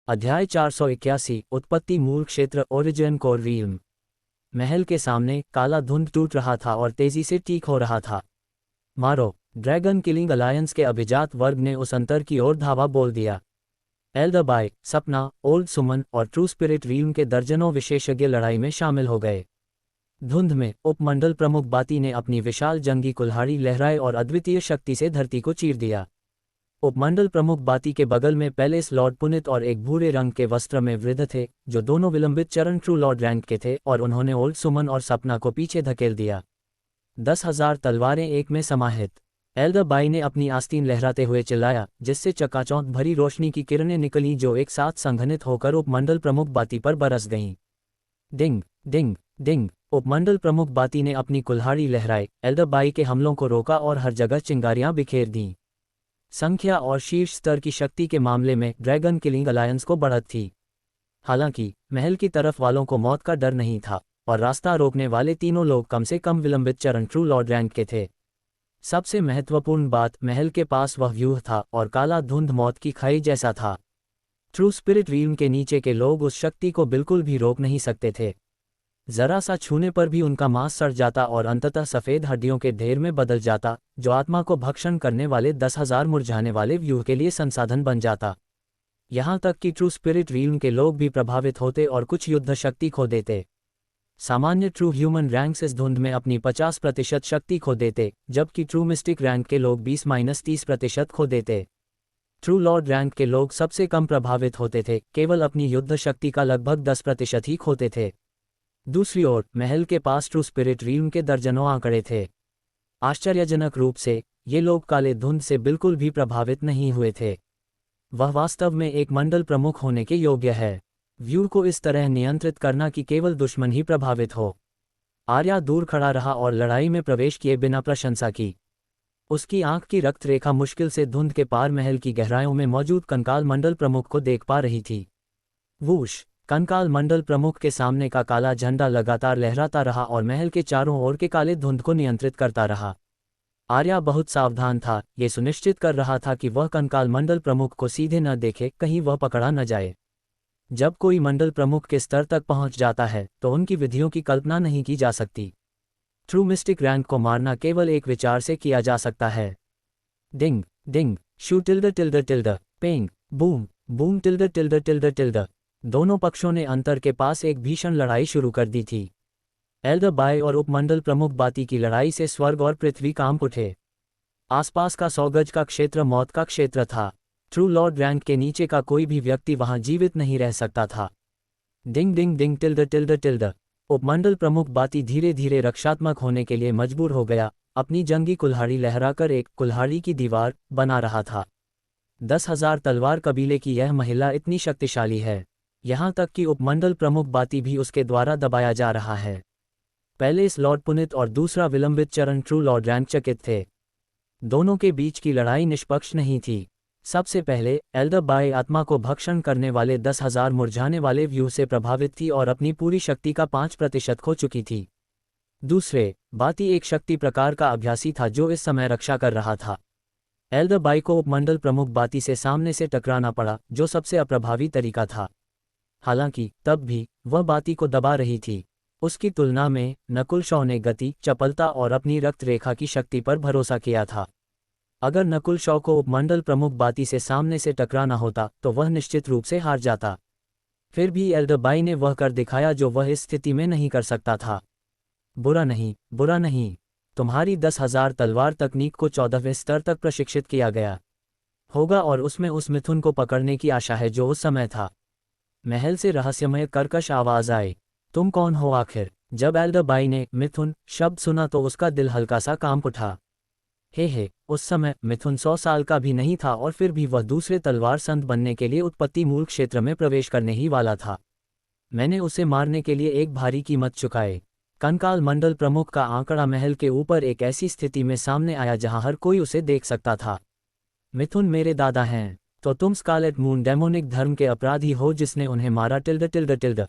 अध्याय 481 उत्पत्ति मूल क्षेत्र ओरिजिन कोर रील्म। महल के सामने काला धुंध टूट रहा था और तेजी से ठीक हो रहा था। मारो, ड्रैगन किलिंग अलायंस के अभिजात वर्ग ने उस अंतर की ओर धावा बोल दिया। एल्दरबाई, सपना, ओल्ड सुमन और ट्रू स्पिरिट रील्म के दर्जनों विशेषज्ञ लड़ाई में शामिल हो गए। धुंध में उपमंडल प्रमुख बाती ने अपनी विशाल जंगी कुल्हाड़ी लहराए और अद्वितीय शक्ति से धरती को चीर दिया। उपमंडल प्रमुख बाती के बगल में पैलेस लॉर्ड पुनित और एक भूरे रंग के वस्त्र में वृद्ध थे, जो दोनों विलंबित चरण ट्रू लॉर्ड रैंक के थे, और उन्होंने ओल्ड सुमन और सपना को पीछे धकेल दिया। 10,000 तलवारें एक में समाहित। एल्दरबाई ने अपनी आस्तीन लहराते हुए चिल्लाया, जिससे चकाचौंध भरी रोशनी की किरणें निकलीं जो एक साथ संघनित होकर उपमंडल प्रमुख बाती पर बरस गईं। डिंग डिंग डिंग। उपमंडल प्रमुख बाती ने अपनी कुल्हाड़ी लहराई, एल्दरबाई के हमलों को रोका और हर जगह चिंगारियां बिखेर दीं। संख्या और शीर्ष स्तर की शक्ति के मामले में ड्रैगन किलिंग अलायंस को बढ़त थी। हालांकि महल की तरफ वालों को मौत का डर नहीं था, और रास्ता रोकने वाले तीनों लोग कम से कम विलंबित चरण ट्रू लॉर्ड रैंक के थे। सबसे महत्वपूर्ण बात, महल के पास वह व्यूह था और काला धुंध मौत की खाई जैसा था। ट्रू स्पिरिट रील्म के नीचे के लोग उस शक्ति को बिल्कुल भी रोक नहीं सकते थे। जरा सा छूने पर भी उनका मांस सड़ जाता और अंततः सफ़ेद हड्डियों के ढेर में बदल जाता, जो आत्मा को भक्षण करने वाले 10,000 मुरझाने वाले व्यूह के लिए संसाधन बन जाता। यहाँ तक कि ट्रू स्पिरिट रील्म के लोग भी प्रभावित होते और कुछ युद्ध शक्ति खो देते। सामान्य ट्रू ह्यूमन रैंक्स इस धुंध में अपनी 50% शक्ति खो देते, जबकि ट्रू मिस्टिक रैंक के लोग 20-30% खो देते। ट्रू लॉर्ड रैंक के लोग सबसे कम प्रभावित होते थे, केवल अपनी युद्ध शक्ति का लगभग 10% ही खोते थे। दूसरी ओर महल के पास ट्रू स्पिरिट रील्म के दर्जनों आंकड़े थे। आश्चर्यजनक रूप से ये लोग काले धुंध से बिल्कुल भी प्रभावित नहीं हुए थे। वह वास्तव में एक मंडल प्रमुख होने के योग्य है। व्यू को इस तरह नियंत्रित करना कि केवल दुश्मन ही प्रभावित हो। आर्या दूर खड़ा रहा और लड़ाई में प्रवेश किए बिना प्रशंसा की। उसकी आंख की रक्त रेखा मुश्किल से धुंध के पार महल की गहराइयों में मौजूद कंकाल मंडल प्रमुख को देख पा रही थी। वूश! कंकाल मंडल प्रमुख के सामने का काला झंडा लगातार लहराता रहा और महल के चारों ओर के काले धुंध को नियंत्रित करता रहा। आर्या बहुत सावधान था, ये सुनिश्चित कर रहा था कि वह कंकाल मंडल प्रमुख को सीधे न देखे, कहीं वह पकड़ा न जाए। जब कोई मंडल प्रमुख के स्तर तक पहुंच जाता है तो उनकी विधियों की कल्पना नहीं की जा सकती। ट्रू मिस्टिक रैंक को मारना केवल एक विचार से किया जा सकता है। डिंग डिंग, शू टिल्ड टिल्ड टिल्ड, पेंग बूम बूम टिल्ड टिल्ड टिल्ड टिल्ड। दोनों पक्षों ने अंतर के पास एक भीषण लड़ाई शुरू कर दी थी। एल्दरबाई और उपमंडल प्रमुख बाती की लड़ाई से स्वर्ग और पृथ्वी कांप उठे। आसपास का 100 गज का क्षेत्र मौत का क्षेत्र था। ट्रू लॉर्ड रैंक के नीचे का कोई भी व्यक्ति वहां जीवित नहीं रह सकता था। डिंग डिंग डिंग टिल्ड टिल्ड टिल्ड। उपमंडल प्रमुख बाती धीरे धीरे रक्षात्मक होने के लिए मजबूर हो गया, अपनी जंगी कुल्हाड़ी लहराकर एक कुल्हाड़ी की दीवार बना रहा था। 10,000 तलवार कबीले की यह महिला इतनी शक्तिशाली है, यहाँ तक कि उपमंडल प्रमुख बाती भी उसके द्वारा दबाया जा रहा है। पहले इस लॉर्ड पुनित और दूसरा विलंबित चरण ट्रू लॉर्ड रैंक चकित थे। दोनों के बीच की लड़ाई निष्पक्ष नहीं थी। सबसे पहले एल्दरबाई आत्मा को भक्षण करने वाले 10,000 मुरझाने वाले व्यू से प्रभावित थी और अपनी पूरी शक्ति का 5% खो चुकी थी। दूसरे, बाती एक शक्ति प्रकार का अभ्यासी था जो इस समय रक्षा कर रहा था। एल्दरबाई को उपमंडल प्रमुख बाती से सामने से टकराना पड़ा, जो सबसे अप्रभावी तरीका था। हालांकि तब भी वह बाती को दबा रही थी। उसकी तुलना में नकुल शॉ ने गति, चपलता और अपनी रक्त रेखा की शक्ति पर भरोसा किया था। अगर नकुल शॉ को उपमंडल प्रमुख बाती से सामने से टकराना होता तो वह निश्चित रूप से हार जाता। फिर भी एल्दरबाई ने वह कर दिखाया जो वह इस स्थिति में नहीं कर सकता था। बुरा नहीं, बुरा नहीं। तुम्हारी 10,000 तलवार तकनीक को 14वें स्तर तक प्रशिक्षित किया गया होगा और उसमें उस मिथुन को पकड़ने की आशा है जो उस समय था। महल से रहस्यमय कर्कश आवाज आई, तुम कौन हो आखिर? जब एल्दरबाई ने मिथुन शब्द सुना तो उसका दिल हल्का सा कांप उठा। हे, उस समय मिथुन 100 साल का भी नहीं था और फिर भी वह दूसरे तलवार संत बनने के लिए उत्पत्ति मूल क्षेत्र में प्रवेश करने ही वाला था। मैंने उसे मारने के लिए एक भारी कीमत चुकाई। कंकाल मंडल प्रमुख का आंकड़ा महल के ऊपर एक ऐसी स्थिति में सामने आया जहां हर कोई उसे देख सकता था। मिथुन मेरे दादा हैं, तो तुम स्कारलेट मून डेमोनिक धर्म के अपराधी हो जिसने उन्हें मारा टिल्ड टिल्ड टिल्ड।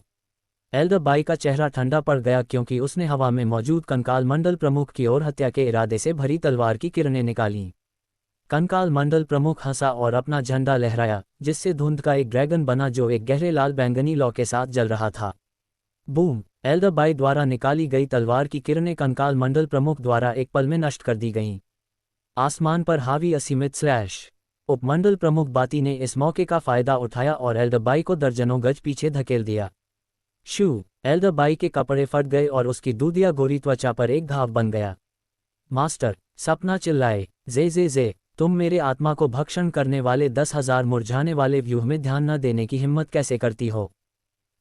एल्दरबाई का चेहरा ठंडा पड़ गया क्योंकि उसने हवा में मौजूद कंकाल मंडल प्रमुख की ओर हत्या के इरादे से भरी तलवार की किरणें निकालीं। कंकाल मंडल प्रमुख हंसा और अपना झंडा लहराया, जिससे धुंध का एक ड्रैगन बना जो एक गहरे लाल बैंगनी लौ के साथ जल रहा था। बूम! एल्डर बाई द्वारा निकाली गई तलवार की किरणें कंकाल मंडल प्रमुख द्वारा एक पल में नष्ट कर दी गईं। आसमान पर हावी असीमित स्लैश। उपमंडल प्रमुख बाती ने इस मौके का फायदा उठाया और एल्डर बाई को दर्जनों गज पीछे धकेल दिया। शू! एल्डर बाई के कपड़े फट गए और उसकी दूधिया गोरी त्वचा पर एक घाव बन गया। मास्टर! सपना चिल्लाए, जे, तुम मेरे आत्मा को भक्षण करने वाले 10,000 मुरझाने वाले व्यूह में ध्यान न देने की हिम्मत कैसे करती हो?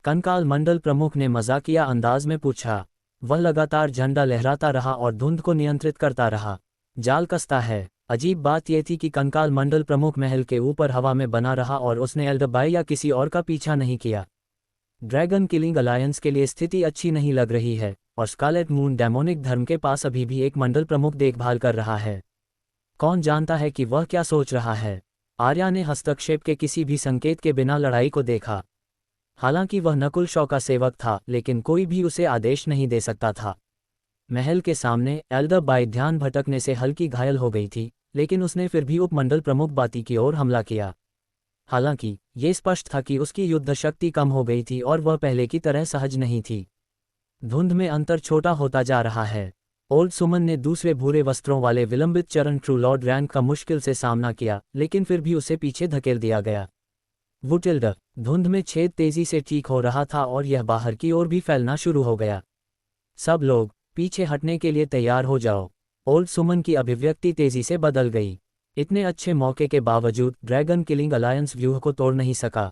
कंकाल मंडल प्रमुख ने मजाकिया अंदाज में पूछा। वह लगातार झंडा लहराता रहा और धुंध को नियंत्रित करता रहा। जाल कसता है। अजीब बात यह थी कि कंकाल मंडल प्रमुख महल के ऊपर हवा में बना रहा और उसने एल्डर बाई या किसी और का पीछा नहीं किया। ड्रैगन किलिंग अलायंस के लिए स्थिति अच्छी नहीं लग रही है और स्कारलेट मून डेमोनिक धर्म के पास अभी भी एक मंडल प्रमुख देखभाल कर रहा है। कौन जानता है कि वह क्या सोच रहा है? आर्या ने हस्तक्षेप के किसी भी संकेत के बिना लड़ाई को देखा। हालांकि वह नकुल शॉ का सेवक था, लेकिन कोई भी उसे आदेश नहीं दे सकता था। महल के सामने एल्डर बाई ध्यान भटकने से हल्की घायल हो गई थी, लेकिन उसने फिर भी उपमंडल प्रमुख बाती की ओर हमला किया। हालांकि ये स्पष्ट था कि उसकी युद्ध शक्ति कम हो गई थी और वह पहले की तरह सहज नहीं थी। धुंध में अंतर छोटा होता जा रहा है। ओल्ड सुमन ने दूसरे भूरे वस्त्रों वाले विलंबित चरण ट्रू लॉर्ड रैंक का मुश्किल से सामना किया, लेकिन फिर भी उसे पीछे धकेल दिया गया। वुटिल्ड! धुंध में छेद तेजी से ठीक हो रहा था और यह बाहर की ओर भी फैलना शुरू हो गया। सब लोग पीछे हटने के लिए तैयार हो जाओ। ओल्ड सुमन की अभिव्यक्ति तेजी से बदल गई। इतने अच्छे मौके के बावजूद ड्रैगन किलिंग अलायंस व्यूह को तोड़ नहीं सका।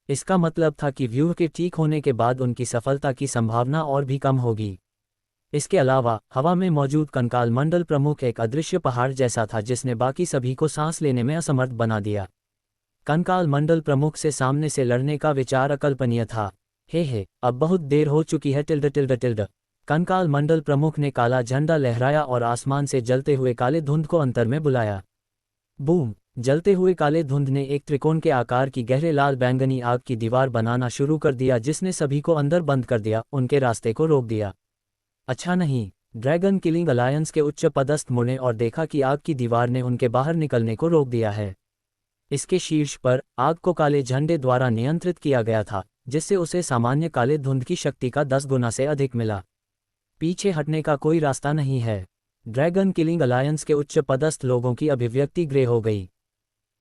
इसका मतलब था कि व्यूह के ठीक होने के बाद उनकी सफलता की संभावना और भी कम होगी। इसके अलावा हवा में मौजूद कंकाल मंडल प्रमुख एक अदृश्य पहाड़ जैसा था जिसने बाकी सभी को सांस लेने में असमर्थ बना दिया। कंकाल मंडल प्रमुख से सामने से लड़ने का विचार अकल्पनीय था। हे, अब बहुत देर हो चुकी है। टिल्ड। कंकाल मंडल प्रमुख ने काला झंडा लहराया और आसमान से जलते हुए काले धुंध को अंतर में बुलाया। बूम! जलते हुए काले धुंध ने एक त्रिकोण के आकार की गहरे लाल बैंगनी आग की दीवार बनाना शुरू कर दिया जिसने सभी को अंदर बंद कर दिया, उनके रास्ते को रोक दिया। अच्छा नहीं। ड्रैगन किलिंग अलायंस के उच्च पदस्थ मुड़े और देखा कि आग की दीवार ने उनके बाहर निकलने को रोक दिया है। इसके शीर्ष पर आग को काले झंडे द्वारा नियंत्रित किया गया था, जिससे उसे सामान्य काले धुंध की शक्ति का 10 गुना से अधिक मिला। पीछे हटने का कोई रास्ता नहीं है। ड्रैगन किलिंग अलायंस के उच्च पदस्थ लोगों की अभिव्यक्ति ग्रे हो गई।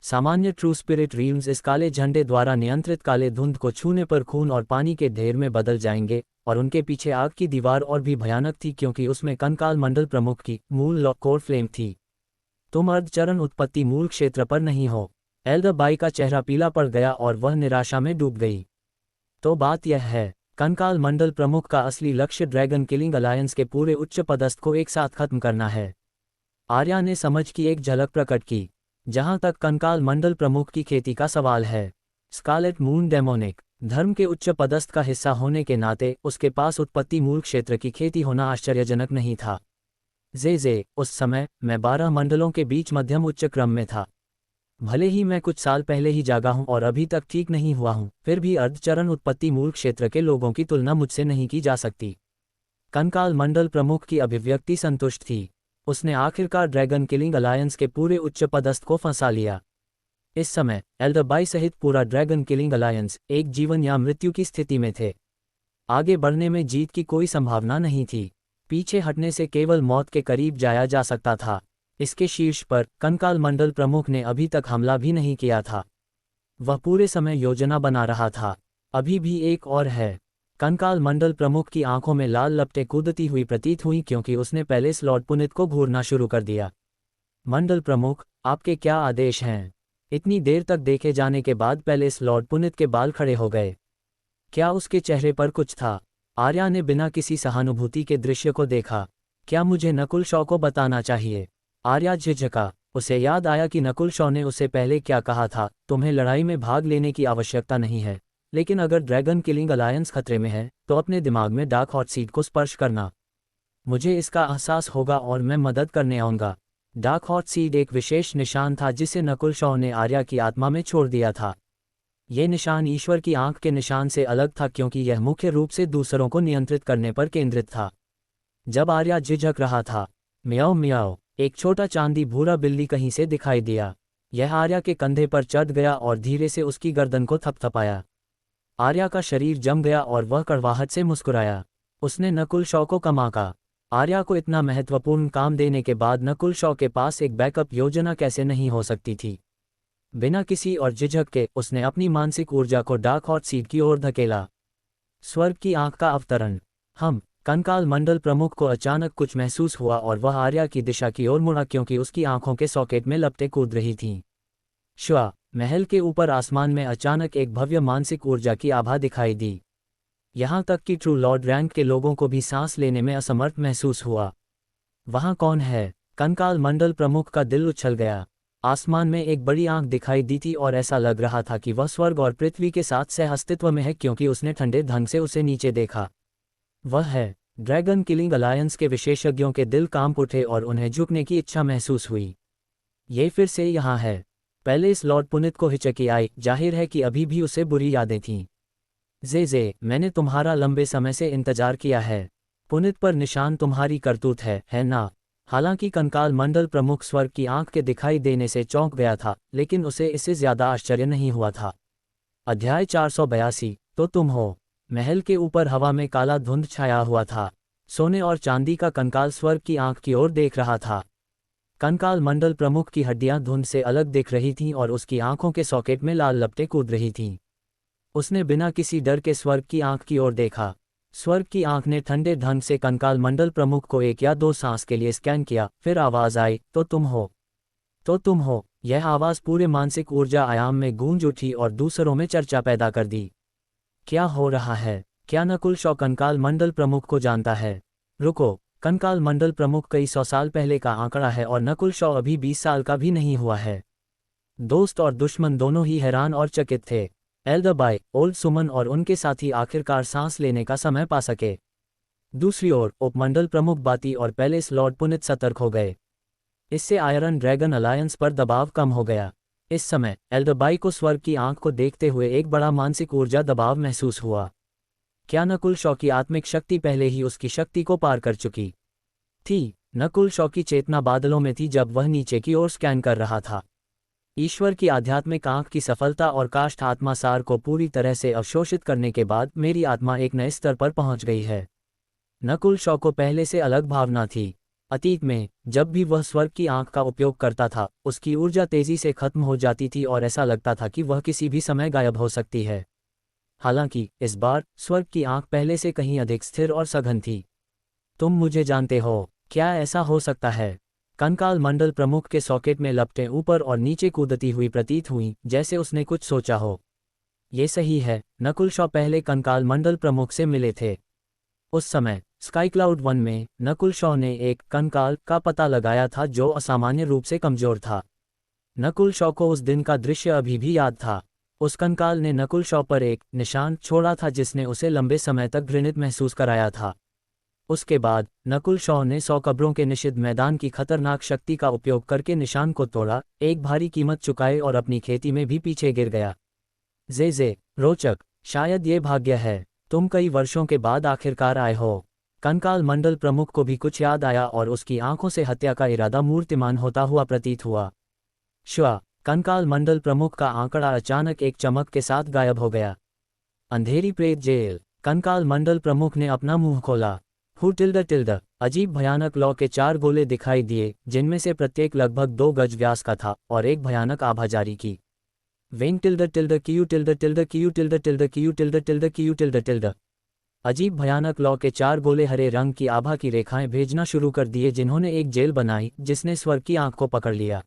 सामान्य ट्रू स्पिरिट रील्म्स इस काले झंडे द्वारा नियंत्रित काले धुंध को छूने पर खून और पानी के ढेर में बदल जाएंगे, और उनके पीछे आग की दीवार और भी भयानक थी क्योंकि उसमें कंकाल मंडल प्रमुख की मूल लॉ कोर फ्लेम थी। तुम अर्धचरण उत्पत्ति मूल क्षेत्र पर नहीं हो। एल्डर बाई का चेहरा पीला पड़ गया और वह निराशा में डूब गई। तो बात यह है, कंकाल मंडल प्रमुख का असली लक्ष्य ड्रैगन किलिंग अलायंस के पूरे उच्च पदस्थ को एक साथ खत्म करना है। आर्या ने समझ की एक झलक प्रकट की। जहां तक कंकाल मंडल प्रमुख की खेती का सवाल है, स्कारलेट मून डेमोनिक धर्म के उच्च पदस्थ का हिस्सा होने के नाते उसके पास उत्पत्ति मूल क्षेत्र की खेती होना आश्चर्यजनक नहीं था। उस समय मैं 12 मंडलों के बीच मध्यम उच्च क्रम में था। भले ही मैं कुछ साल पहले ही जागा हूं और अभी तक ठीक नहीं हुआ हूं, फिर भी अर्धचरण उत्पत्ति मूल क्षेत्र के लोगों की तुलना मुझसे नहीं की जा सकती। कंकाल मंडल प्रमुख की अभिव्यक्ति संतुष्ट थी। उसने आखिरकार ड्रैगन किलिंग अलायंस के पूरे उच्च पदस्थ को फंसा लिया। इस समय एल्डर बाई सहित पूरा ड्रैगन किलिंग अलायंस एक जीवन या मृत्यु की स्थिति में थे। आगे बढ़ने में जीत की कोई संभावना नहीं थी। पीछे हटने से केवल मौत के करीब जाया जा सकता था। इसके शीर्ष पर कंकाल मंडल प्रमुख ने अभी तक हमला भी नहीं किया था। वह पूरे समय योजना बना रहा था। अभी भी एक और है। कंकाल मंडल प्रमुख की आंखों में लाल लपटें कूदती हुई प्रतीत हुई क्योंकि उसने पहले स्लॉट पुनित को घूरना शुरू कर दिया। मंडल प्रमुख, आपके क्या आदेश हैं? इतनी देर तक देखे जाने के बाद पहले स्लॉट पुनित के बाल खड़े हो गए। क्या उसके चेहरे पर कुछ था? आर्या ने बिना किसी सहानुभूति के दृश्य को देखा। क्या मुझे नकुल शॉ को बताना चाहिए? आर्या झिझका। उसे याद आया कि नकुल शॉ ने उसे पहले क्या कहा था, तुम्हें लड़ाई में भाग लेने की आवश्यकता नहीं है, लेकिन अगर ड्रैगन किलिंग अलायंस खतरे में है तो अपने दिमाग में डार्क हॉट सीड को स्पर्श करना। मुझे इसका एहसास होगा और मैं मदद करने आऊँगा। डार्क हॉट सीड एक विशेष निशान था जिसे नकुल शॉ ने आर्या की आत्मा में छोड़ दिया था। ये निशान ईश्वर की आंख के निशान से अलग था क्योंकि यह मुख्य रूप से दूसरों को नियंत्रित करने पर केंद्रित था। जब आर्या झिझक रहा था, म्याओ म्याओ, एक छोटा चांदी भूरा बिल्ली कहीं से दिखाई दिया। यह आर्या के कंधे पर चढ़ गया और धीरे से उसकी गर्दन को थपथपाया। आर्या का शरीर जम गया और वह कड़वाहट से मुस्कुराया। उसने नकुल शॉ को कमाका। आर्या को इतना महत्वपूर्ण काम देने के बाद नकुल शॉ के पास एक बैकअप योजना कैसे नहीं हो सकती थी। बिना किसी और झिझक के उसने अपनी मानसिक ऊर्जा को डार्क हॉट सीट की ओर धकेला। स्वर्ग की आंख का अवतरण। कंकाल मंडल प्रमुख को अचानक कुछ महसूस हुआ और वह आर्या की दिशा की ओर मुड़ा क्योंकि उसकी आंखों के सॉकेट में लपटें कूद रही थीं। श्वा महल के ऊपर आसमान में अचानक एक भव्य मानसिक ऊर्जा की आभा दिखाई दी। यहाँ तक कि ट्रू लॉर्ड रैंक के लोगों को भी सांस लेने में असमर्थ महसूस हुआ। वहाँ कौन है? कंकाल मंडल प्रमुख का दिल उछल गया। आसमान में एक बड़ी आंख दिखाई दी थी और ऐसा लग रहा था कि वह स्वर्ग और पृथ्वी के साथ सह अस्तित्व में है क्योंकि उसने ठंडे ढंग से उसे नीचे देखा। वह है ड्रैगन किलिंग अलायंस के विशेषज्ञों के दिल कांप उठे और उन्हें झुकने की इच्छा महसूस हुई। ये फिर से यहाँ है। पहले इस लॉर्ड पुनित को हिचकी आई, जाहिर है कि अभी भी उसे बुरी यादें थीं। जे मैंने तुम्हारा लंबे समय से इंतजार किया है। पुनित पर निशान तुम्हारी करतूत है ना? हालांकि कंकाल मंडल प्रमुख स्वर्ग की आंख के दिखाई देने से चौंक गया था, लेकिन उसे इससे ज्यादा आश्चर्य नहीं हुआ था। अध्याय 482। तो तुम हो। महल के ऊपर हवा में काला धुंध छाया हुआ था। सोने और चांदी का कंकाल स्वर्ग की आंख की ओर देख रहा था। कंकाल मंडल प्रमुख की हड्डियां धुंध से अलग दिख रही थीं और उसकी आंखों के सॉकेट में लाल लपटें कूद रही थीं। उसने बिना किसी डर के स्वर्ग की आंख की ओर देखा। स्वर्ग की आंख ने ठंडे ढंग से कंकाल मंडल प्रमुख को 1 या 2 सांस के लिए स्कैन किया, फिर आवाज आई, तो तुम हो। तो तुम हो। यह आवाज पूरे मानसिक ऊर्जा आयाम में गूंज उठी और दूसरों में चर्चा पैदा कर दी। क्या हो रहा है? क्या नकुल शॉ कंकाल मंडल प्रमुख को जानता है? रुको, कंकाल मंडल प्रमुख कई 100 साल पहले का आंकड़ा है और नकुल शॉ अभी 20 साल का भी नहीं हुआ है। दोस्त और दुश्मन दोनों ही हैरान और चकित थे। एल्डर बाय, ओल्ड सुमन और उनके साथी आखिरकार सांस लेने का समय पा सके। दूसरी ओर उपमंडल प्रमुख बाती और पैलेस लॉर्ड पुनित सतर्क हो गए। इससे आयरन ड्रैगन अलायंस पर दबाव कम हो गया। इस समय एल्डर बाई को स्वर्ग की आंख को देखते हुए एक बड़ा मानसिक ऊर्जा दबाव महसूस हुआ। क्या नकुल शॉ की आत्मिक शक्ति पहले ही उसकी शक्ति को पार कर चुकी थी? नकुल शॉ की चेतना बादलों में थी जब वह नीचे की ओर स्कैन कर रहा था। ईश्वर की आध्यात्मिक आंख की सफलता और काष्ठ आत्मा सार को पूरी तरह से अवशोषित करने के बाद मेरी आत्मा एक नए स्तर पर पहुंच गई है। नकुल शॉ को पहले से अलग भावना थी। अतीत में जब भी वह स्वर्ग की आंख का उपयोग करता था, उसकी ऊर्जा तेजी से खत्म हो जाती थी और ऐसा लगता था कि वह किसी भी समय गायब हो सकती है। हालांकि इस बार स्वर्ग की आंख पहले से कहीं अधिक स्थिर और सघन थी। तुम मुझे जानते हो? क्या ऐसा हो सकता है? कंकाल मंडल प्रमुख के सॉकेट में लपटें ऊपर और नीचे कूदती हुई प्रतीत हुईं, जैसे उसने कुछ सोचा हो। ये सही है, नकुल शॉ पहले कंकाल मंडल प्रमुख से मिले थे। उस समय स्काई क्लाउड 1 में नकुल शॉ ने एक कंकाल का पता लगाया था जो असामान्य रूप से कमजोर था। नकुल शॉ को उस दिन का दृश्य अभी भी याद था। उस कंकाल ने नकुल शॉ पर एक निशान छोड़ा था जिसने उसे लंबे समय तक घृणित महसूस कराया था। उसके बाद नकुल शॉ ने 100 कब्रों के निषिद्ध मैदान की खतरनाक शक्ति का उपयोग करके निशान को तोड़ा, एक भारी कीमत चुकाए और अपनी खेती में भी पीछे गिर गया। जे रोचक, शायद ये भाग्य है। तुम कई वर्षों के बाद आखिरकार आए हो। कंकाल मंडल प्रमुख को भी कुछ याद आया और उसकी आंखों से हत्या का इरादा मूर्तिमान होता हुआ प्रतीत हुआ। श्वा कंकाल मंडल प्रमुख का आंकड़ा अचानक एक चमक के साथ गायब हो गया। अंधेरी प्रेत जेल। कंकाल मंडल प्रमुख ने अपना मुंह खोला। टिल्ड अजीब भयानक लौ के 4 गोले दिखाई दिए, जिनमें से प्रत्येक लगभग 2 गज व्यास का था और एक भयानक आभा जारी की। वेंग टिल्ड कियू। अजीब भयानक लौ के 4 गोले हरे रंग की आभा की रेखाएं भेजना शुरू कर दिए जिन्होंने एक जेल बनाई जिसने स्वर्ग की आंख को पकड़ लिया।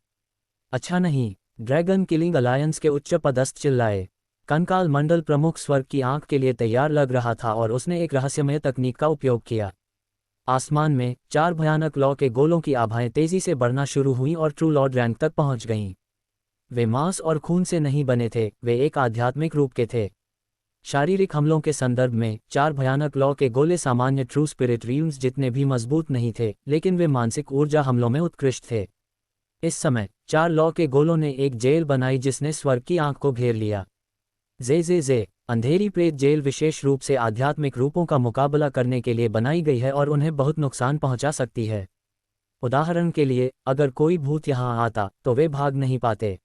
अच्छा नहीं, ड्रैगन किलिंग अलायंस के उच्च पदस्थ चिल्लाए। कंकाल मंडल प्रमुख स्वर्ग की आंख के लिए तैयार लग रहा था और उसने एक रहस्यमय तकनीक का उपयोग किया। आसमान में 4 भयानक लौ के गोलों की आभाएं तेजी से बढ़ना शुरू हुईं और ट्रू लॉर्ड रैंक तक पहुंच गईं। वे मांस और खून से नहीं बने थे, वे एक आध्यात्मिक रूप के थे। शारीरिक हमलों के संदर्भ में 4 भयानक लौ के गोले सामान्य ट्रू स्पिरिट रील्स जितने भी मजबूत नहीं थे, लेकिन वे मानसिक ऊर्जा हमलों में उत्कृष्ट थे। इस समय 4 लौ के गोलों ने एक जेल बनाई जिसने स्वर्ग की आंख को घेर लिया। जे अंधेरी प्रेत जेल विशेष रूप से आध्यात्मिक रूपों का मुकाबला करने के लिए बनाई गई है और उन्हें बहुत नुकसान पहुंचा सकती है। उदाहरण के लिए, अगर कोई भूत यहाँ आता तो वे भाग नहीं पाते।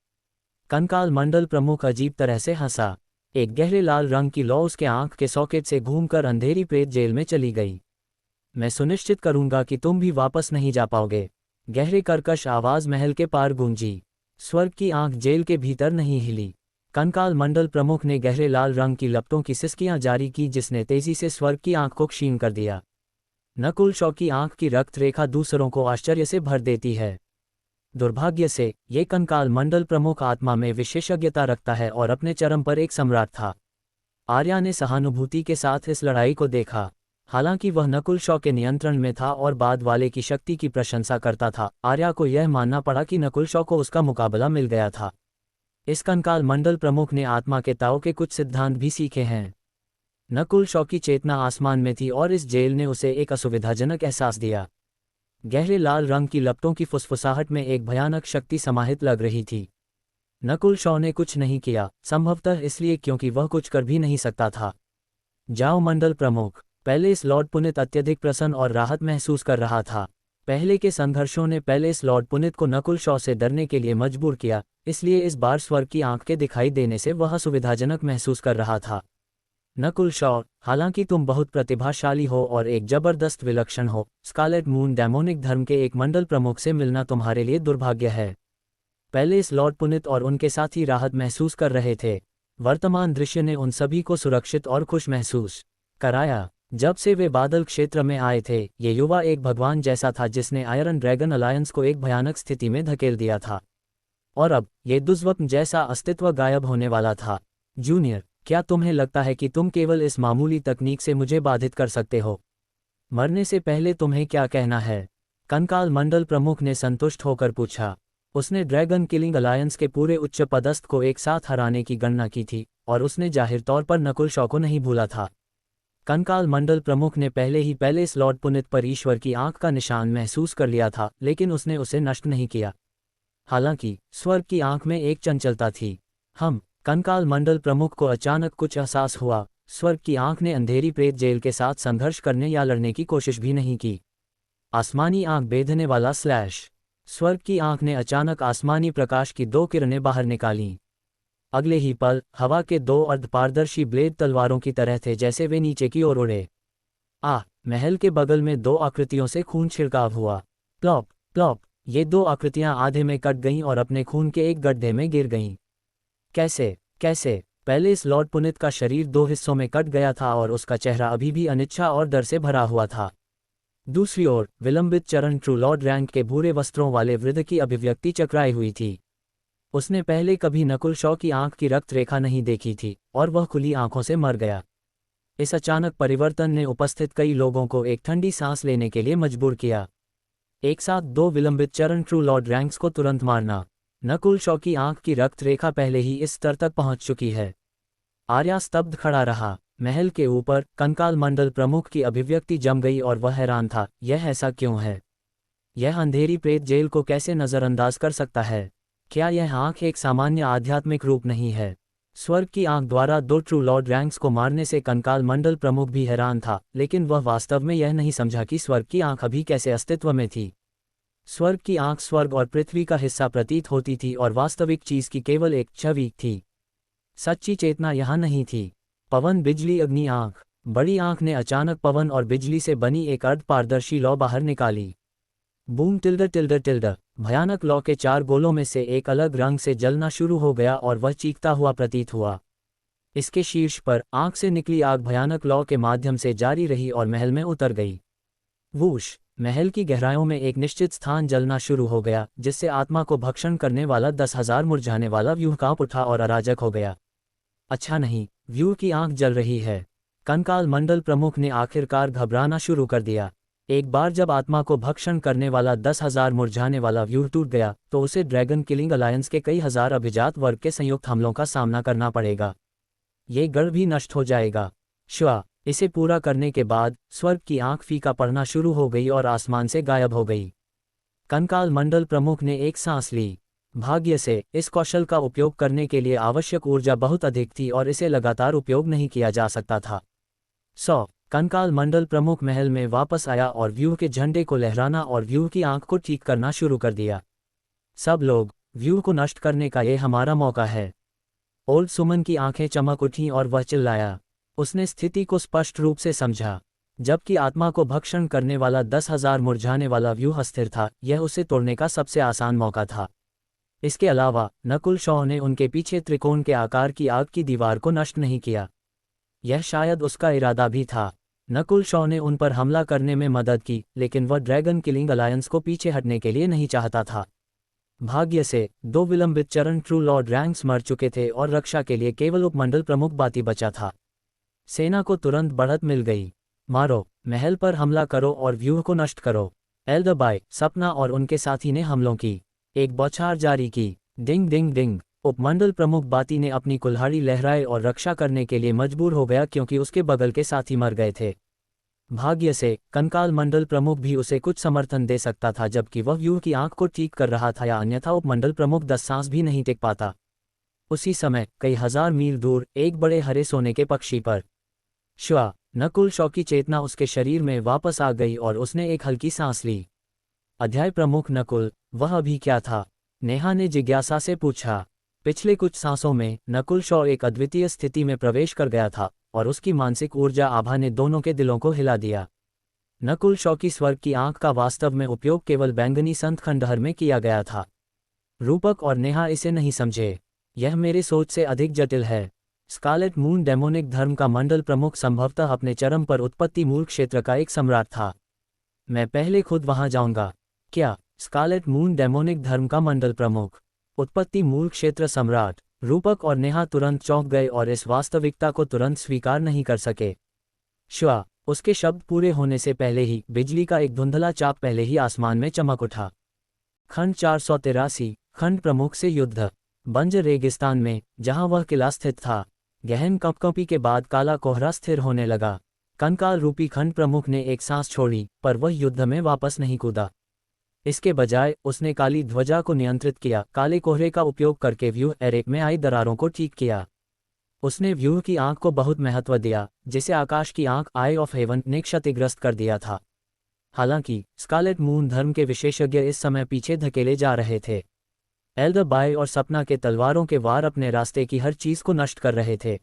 कंकाल मंडल प्रमुख अजीब तरह से हंसा। एक गहरे लाल रंग की लौ उसके आंख के सॉकेट से घूमकर अंधेरी प्रेत जेल में चली गई। मैं सुनिश्चित करूंगा कि तुम भी वापस नहीं जा पाओगे। गहरे कर्कश आवाज महल के पार गूंजी। स्वर्ग की आंख जेल के भीतर नहीं हिली। कंकाल मंडल प्रमुख ने गहरे लाल रंग की लपटों की सिसकियां जारी की जिसने तेजी से स्वर्ग की आंख को क्षीण कर दिया। नकुल शॉ की आंख की रक्त रेखा दूसरों को आश्चर्य से भर देती है। दुर्भाग्य से, ये कंकाल मंडल प्रमुख आत्मा में विशेषज्ञता रखता है और अपने चरम पर एक सम्राट था। आर्या ने सहानुभूति के साथ इस लड़ाई को देखा। हालांकि वह नकुल शॉ के नियंत्रण में था और बाद वाले की शक्ति की प्रशंसा करता था, आर्या को यह मानना पड़ा कि नकुल शॉ को उसका मुकाबला मिल गया था। इस कंकाल मंडल प्रमुख ने आत्मा के ताओ के कुछ सिद्धांत भी सीखे हैं। नकुल शॉ की चेतना आसमान में थी और इस जेल ने उसे एक असुविधाजनक एहसास दिया। गहरे लाल रंग की लपटों की फुसफुसाहट में एक भयानक शक्ति समाहित लग रही थी। नकुल शॉ ने कुछ नहीं किया, संभवतः इसलिए क्योंकि वह कुछ कर भी नहीं सकता था। जाओ मंडल प्रमुख। पहले इस लॉर्ड पुनित अत्यधिक प्रसन्न और राहत महसूस कर रहा था। पहले के संघर्षों ने पहले इस लॉर्ड पुनित को नकुल शॉ से डरने के लिए मजबूर किया, इसलिए इस बार स्वर्ग की आंख के दिखाई देने से वह सुविधाजनक महसूस कर रहा था। नकुल शॉ, हालांकि तुम बहुत प्रतिभाशाली हो और एक जबरदस्त विलक्षण हो, स्कारलेट मून डेमोनिक धर्म के एक मंडल प्रमुख से मिलना तुम्हारे लिए दुर्भाग्य है। पहले इस लॉर्ड पुनित और उनके साथी राहत महसूस कर रहे थे। वर्तमान दृश्य ने उन सभी को सुरक्षित और खुश महसूस कराया। जब से वे बादल क्षेत्र में आए थे, ये युवा एक भगवान जैसा था जिसने आयरन ड्रैगन अलायंस को एक भयानक स्थिति में धकेल दिया था। और अब ये दुर्स्वप्न जैसा अस्तित्व गायब होने वाला था। जूनियर, क्या तुम्हें लगता है कि तुम केवल इस मामूली तकनीक से मुझे बाधित कर सकते हो? मरने से पहले तुम्हें क्या कहना है? कंकाल मंडल प्रमुख ने संतुष्ट होकर पूछा। उसने ड्रैगन किलिंग अलायंस के पूरे उच्च पदस्थ को एक साथ हराने की गणना की थी और उसने जाहिर तौर पर नकुल शॉ को नहीं भूला था। कंकाल मंडल प्रमुख ने पहले इस लॉर्ड पुनित पर ईश्वर की आंख का निशान महसूस कर लिया था, लेकिन उसने उसे नष्ट नहीं किया। हालांकि स्वर्ग की आंख में एक चंचलता थी। कंकाल मंडल प्रमुख को अचानक कुछ एहसास हुआ। स्वर्ग की आंख ने अंधेरी प्रेत जेल के साथ संघर्ष करने या लड़ने की कोशिश भी नहीं की। आसमानी आंख बेधने वाला स्लैश। स्वर्ग की आंख ने अचानक आसमानी प्रकाश की 2 किरणें बाहर निकालीं। अगले ही पल, हवा के 2 अर्धपारदर्शी ब्लेड तलवारों की तरह थे जैसे वे नीचे की ओर उड़े। महल के बगल में 2 आकृतियों से खून छिड़काव हुआ। प्लॉप प्लॉप, ये 2 आकृतियां आधे में कट गईं और अपने खून के एक गड्ढे में गिर गईं। कैसे? पहले इस लॉर्ड पुनित का शरीर 2 हिस्सों में कट गया था और उसका चेहरा अभी भी अनिच्छा और डर से भरा हुआ था। दूसरी ओर, विलंबित चरण ट्रू लॉर्ड रैंक के भूरे वस्त्रों वाले वृद्ध की अभिव्यक्ति चकराई हुई थी। उसने पहले कभी नकुल शॉ की आंख की रक्त रेखा नहीं देखी थी और वह खुली आंखों से मर गया। इस अचानक परिवर्तन ने उपस्थित कई लोगों को एक ठंडी सांस लेने के लिए मजबूर किया। एक साथ 2 विलंबित चरण ट्रू लॉर्ड रैंक्स को तुरंत मारना। नकुल शॉ की आंख की रक्त रेखा पहले ही इस स्तर तक पहुंच चुकी है। आर्या स्तब्ध खड़ा रहा। महल के ऊपर कंकाल मंडल प्रमुख की अभिव्यक्ति जम गई और वह हैरान था, यह ऐसा क्यों है? यह अंधेरी प्रेत जेल को कैसे नज़रअंदाज कर सकता है? क्या यह आंख एक सामान्य आध्यात्मिक रूप नहीं है? स्वर्ग की आंख द्वारा 2 ट्रू लॉर्ड रैंक्स को मारने से कंकाल मंडल प्रमुख भी हैरान था, लेकिन वह वास्तव में यह नहीं समझा कि स्वर्ग की आंख अभी कैसे अस्तित्व में थी। स्वर्ग की आंख स्वर्ग और पृथ्वी का हिस्सा प्रतीत होती थी और वास्तविक चीज की केवल एक छवि थी। सच्ची चेतना यहाँ नहीं थी। पवन, बिजली, अग्नि आंख। बड़ी आंख ने अचानक पवन और बिजली से बनी एक अर्ध पारदर्शी लौ बाहर निकाली। बूम टिल्डर टिल्डर टिल्डर। भयानक लौ के 4 गोलों में से एक अलग रंग से जलना शुरू हो गया और वह चीखता हुआ प्रतीत हुआ। इसके शीर्ष पर आंख से निकली आग भयानक लौ के माध्यम से जारी रही और महल में उतर गई। वूश। महल की गहराइयों में एक निश्चित स्थान जलना शुरू हो गया, जिससे आत्मा को भक्षण करने वाला 10,000 मुरझाने वाला व्यूह कांप उठा और अराजक हो गया। अच्छा नहीं, व्यूह की आंख जल रही है। कंकाल मंडल प्रमुख ने आखिरकार घबराना शुरू कर दिया। एक बार जब आत्मा को भक्षण करने वाला 10,000 मुरझाने वाला व्यूह टूट गया, तो उसे ड्रैगन किलिंग अलायंस के कई हजार अभिजात वर्ग के संयुक्त हमलों का सामना करना पड़ेगा। ये गढ़ भी नष्ट हो जाएगा। इसे पूरा करने के बाद स्वर्ग की आंख फीका पड़ना शुरू हो गई और आसमान से गायब हो गई। कंकाल मंडल प्रमुख ने एक सांस ली। भाग्य से इस कौशल का उपयोग करने के लिए आवश्यक ऊर्जा बहुत अधिक थी और इसे लगातार उपयोग नहीं किया जा सकता था। कंकाल मंडल प्रमुख महल में वापस आया और व्यूह के झंडे को लहराना और व्यूह की आंख को ठीक करना शुरू कर दिया। सब लोग, व्यूह को नष्ट करने का ये हमारा मौका है। ओल्ड सुमन की आंखें चमक उठीं और वह चिल्लाया। उसने स्थिति को स्पष्ट रूप से समझा। जबकि आत्मा को भक्षण करने वाला 10,000 मुरझाने वाला व्यूह अस्थिर था, यह उसे तोड़ने का सबसे आसान मौका था। इसके अलावा नकुल शॉ ने उनके पीछे त्रिकोण के आकार की आग की दीवार को नष्ट नहीं किया। यह शायद उसका इरादा भी था। नकुल शॉ ने उन पर हमला करने में मदद की, लेकिन वह ड्रैगन किलिंग अलायंस को पीछे हटने के लिए नहीं चाहता था। भाग्य से 2 विलंबित चरण ट्रू लॉर्ड रैंक्स मर चुके थे और रक्षा के लिए केवल उपमंडल प्रमुख बाती बचा था। सेना को तुरंत बढ़त मिल गई। मारो, महल पर हमला करो और व्यूह को नष्ट करो। एल्दरबाई, सपना और उनके साथी ने हमलों की एक बौछार जारी की। डिंग डिंग डिंग। उपमंडल प्रमुख बाती ने अपनी कुल्हाड़ी लहराए और रक्षा करने के लिए मजबूर हो गया क्योंकि उसके बगल के साथी मर गए थे। भाग्य से कंकाल मंडल प्रमुख भी उसे कुछ समर्थन दे सकता था जबकि वह व्यूह की आंख को ठीक कर रहा था, या अन्यथा उपमंडल प्रमुख 10 सांस भी नहीं टिक पाता। उसी समय कई हजार मील दूर एक बड़े हरे सोने के पक्षी पर श्वा नकुल शॉ की चेतना उसके शरीर में वापस आ गई और उसने एक हल्की सांस ली। अध्याय प्रमुख नकुल, वह अभी क्या था? नेहा ने जिज्ञासा से पूछा। पिछले कुछ सांसों में नकुल शॉ एक अद्वितीय स्थिति में प्रवेश कर गया था और उसकी मानसिक ऊर्जा आभा ने दोनों के दिलों को हिला दिया। नकुल शॉ की स्वर्ग की आंख का वास्तव में उपयोग केवल बैंगनी संत खंडहर में किया गया था। रूपक और नेहा इसे नहीं समझे। यह मेरे सोच से अधिक जटिल है। स्कारलेट मून डेमोनिक धर्म का मंडल प्रमुख संभवतः अपने चरम पर उत्पत्ति मूल क्षेत्र का एक सम्राट था। मैं पहले खुद वहां जाऊंगा। क्या? स्कारलेट मून डेमोनिक धर्म का मंडल प्रमुख, उत्पत्ति मूल क्षेत्र सम्राट। रूपक और नेहा तुरंत चौंक गए और इस वास्तविकता को तुरंत स्वीकार नहीं कर सके। श्वा, उसके शब्द पूरे होने से पहले ही बिजली का एक धुंधला चाप पहले ही आसमान में चमक उठा। खंड 483, खंड प्रमुख से युद्ध। बंजर रेगिस्तान में, जहां वह किला स्थित था, गहन कंपकंपी के बाद काला कोहरा स्थिर होने लगा। कंकाल रूपी खंड प्रमुख ने एक सांस छोड़ी, पर वह युद्ध में वापस नहीं कूदा। इसके बजाय उसने काली ध्वजा को नियंत्रित किया, काले कोहरे का उपयोग करके व्यूह एरेक में आई दरारों को ठीक किया। उसने व्यूह की आंख को बहुत महत्व दिया, जिसे आकाश की आंख आई ऑफ हेवन ने क्षतिग्रस्त कर दिया था। हालांकि स्कारलेट मून धर्म के विशेषज्ञ इस समय पीछे धकेले जा रहे थे। एल्दरबाई और सपना के तलवारों के वार अपने रास्ते की हर चीज को नष्ट कर रहे थे।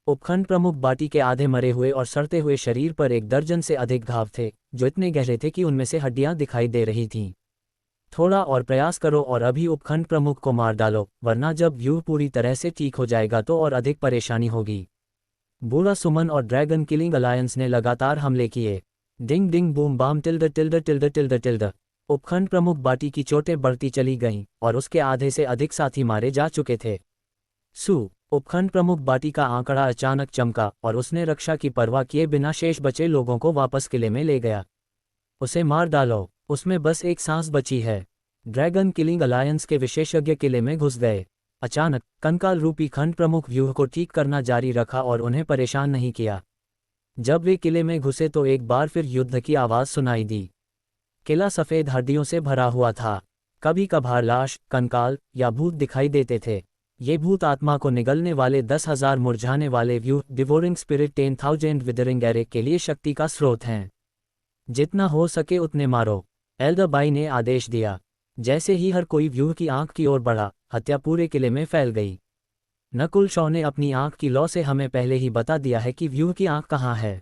उपखंड प्रमुख बाटी के आधे मरे हुए और सड़ते हुए शरीर पर 1 दर्जन से अधिक घाव थे, जो इतने गहरे थे कि उनमें से हड्डियां दिखाई दे रही थीं। थोड़ा और प्रयास करो और अभी उपखंड प्रमुख को मार डालो, वरना जब व्यूह पूरी तरह से ठीक हो जाएगा तो और अधिक परेशानी होगी। बूढ़ा सुमन और ड्रैगन किलिंग अलायंस ने लगातार हमले किए। डिंग डिंग बूम बाम टिल्ड टिल्ड टिल्ड टिल्ड टिल्ड। उपखंड प्रमुख बाटी की चोटें बढ़ती चली गईं और उसके आधे से अधिक साथी मारे जा चुके थे। उपखंड प्रमुख बाटी का आंकड़ा अचानक चमका और उसने रक्षा की परवाह किए बिना शेष बचे लोगों को वापस किले में ले गया। उसे मार डालो, उसमें बस एक सांस बची है। ड्रैगन किलिंग अलायंस के विशेषज्ञ किले में घुस गए। अचानक कंकाल रूपी खंड प्रमुख व्यूह को ठीक करना जारी रखा और उन्हें परेशान नहीं किया। जब वे किले में घुसे तो एक बार फिर युद्ध की आवाज सुनाई दी। किला सफेद हड्डियों से भरा हुआ था। कभी कभार लाश, कंकाल या भूत दिखाई देते थे। ये भूत आत्मा को निगलने वाले 10,000 मुरझाने वाले व्यूह डिवोरिंग स्पिरिट 10,000 विदरिंग एरेक के लिए शक्ति का स्रोत हैं। जितना हो सके उतने मारो, एल्दरबाई ने आदेश दिया। जैसे ही हर कोई व्यूह की आंख की ओर बढ़ा, हत्या पूरे किले में फैल गई। नकुल शॉ ने अपनी आंख की लौ से हमें पहले ही बता दिया है कि व्यूह की आंख कहाँ है।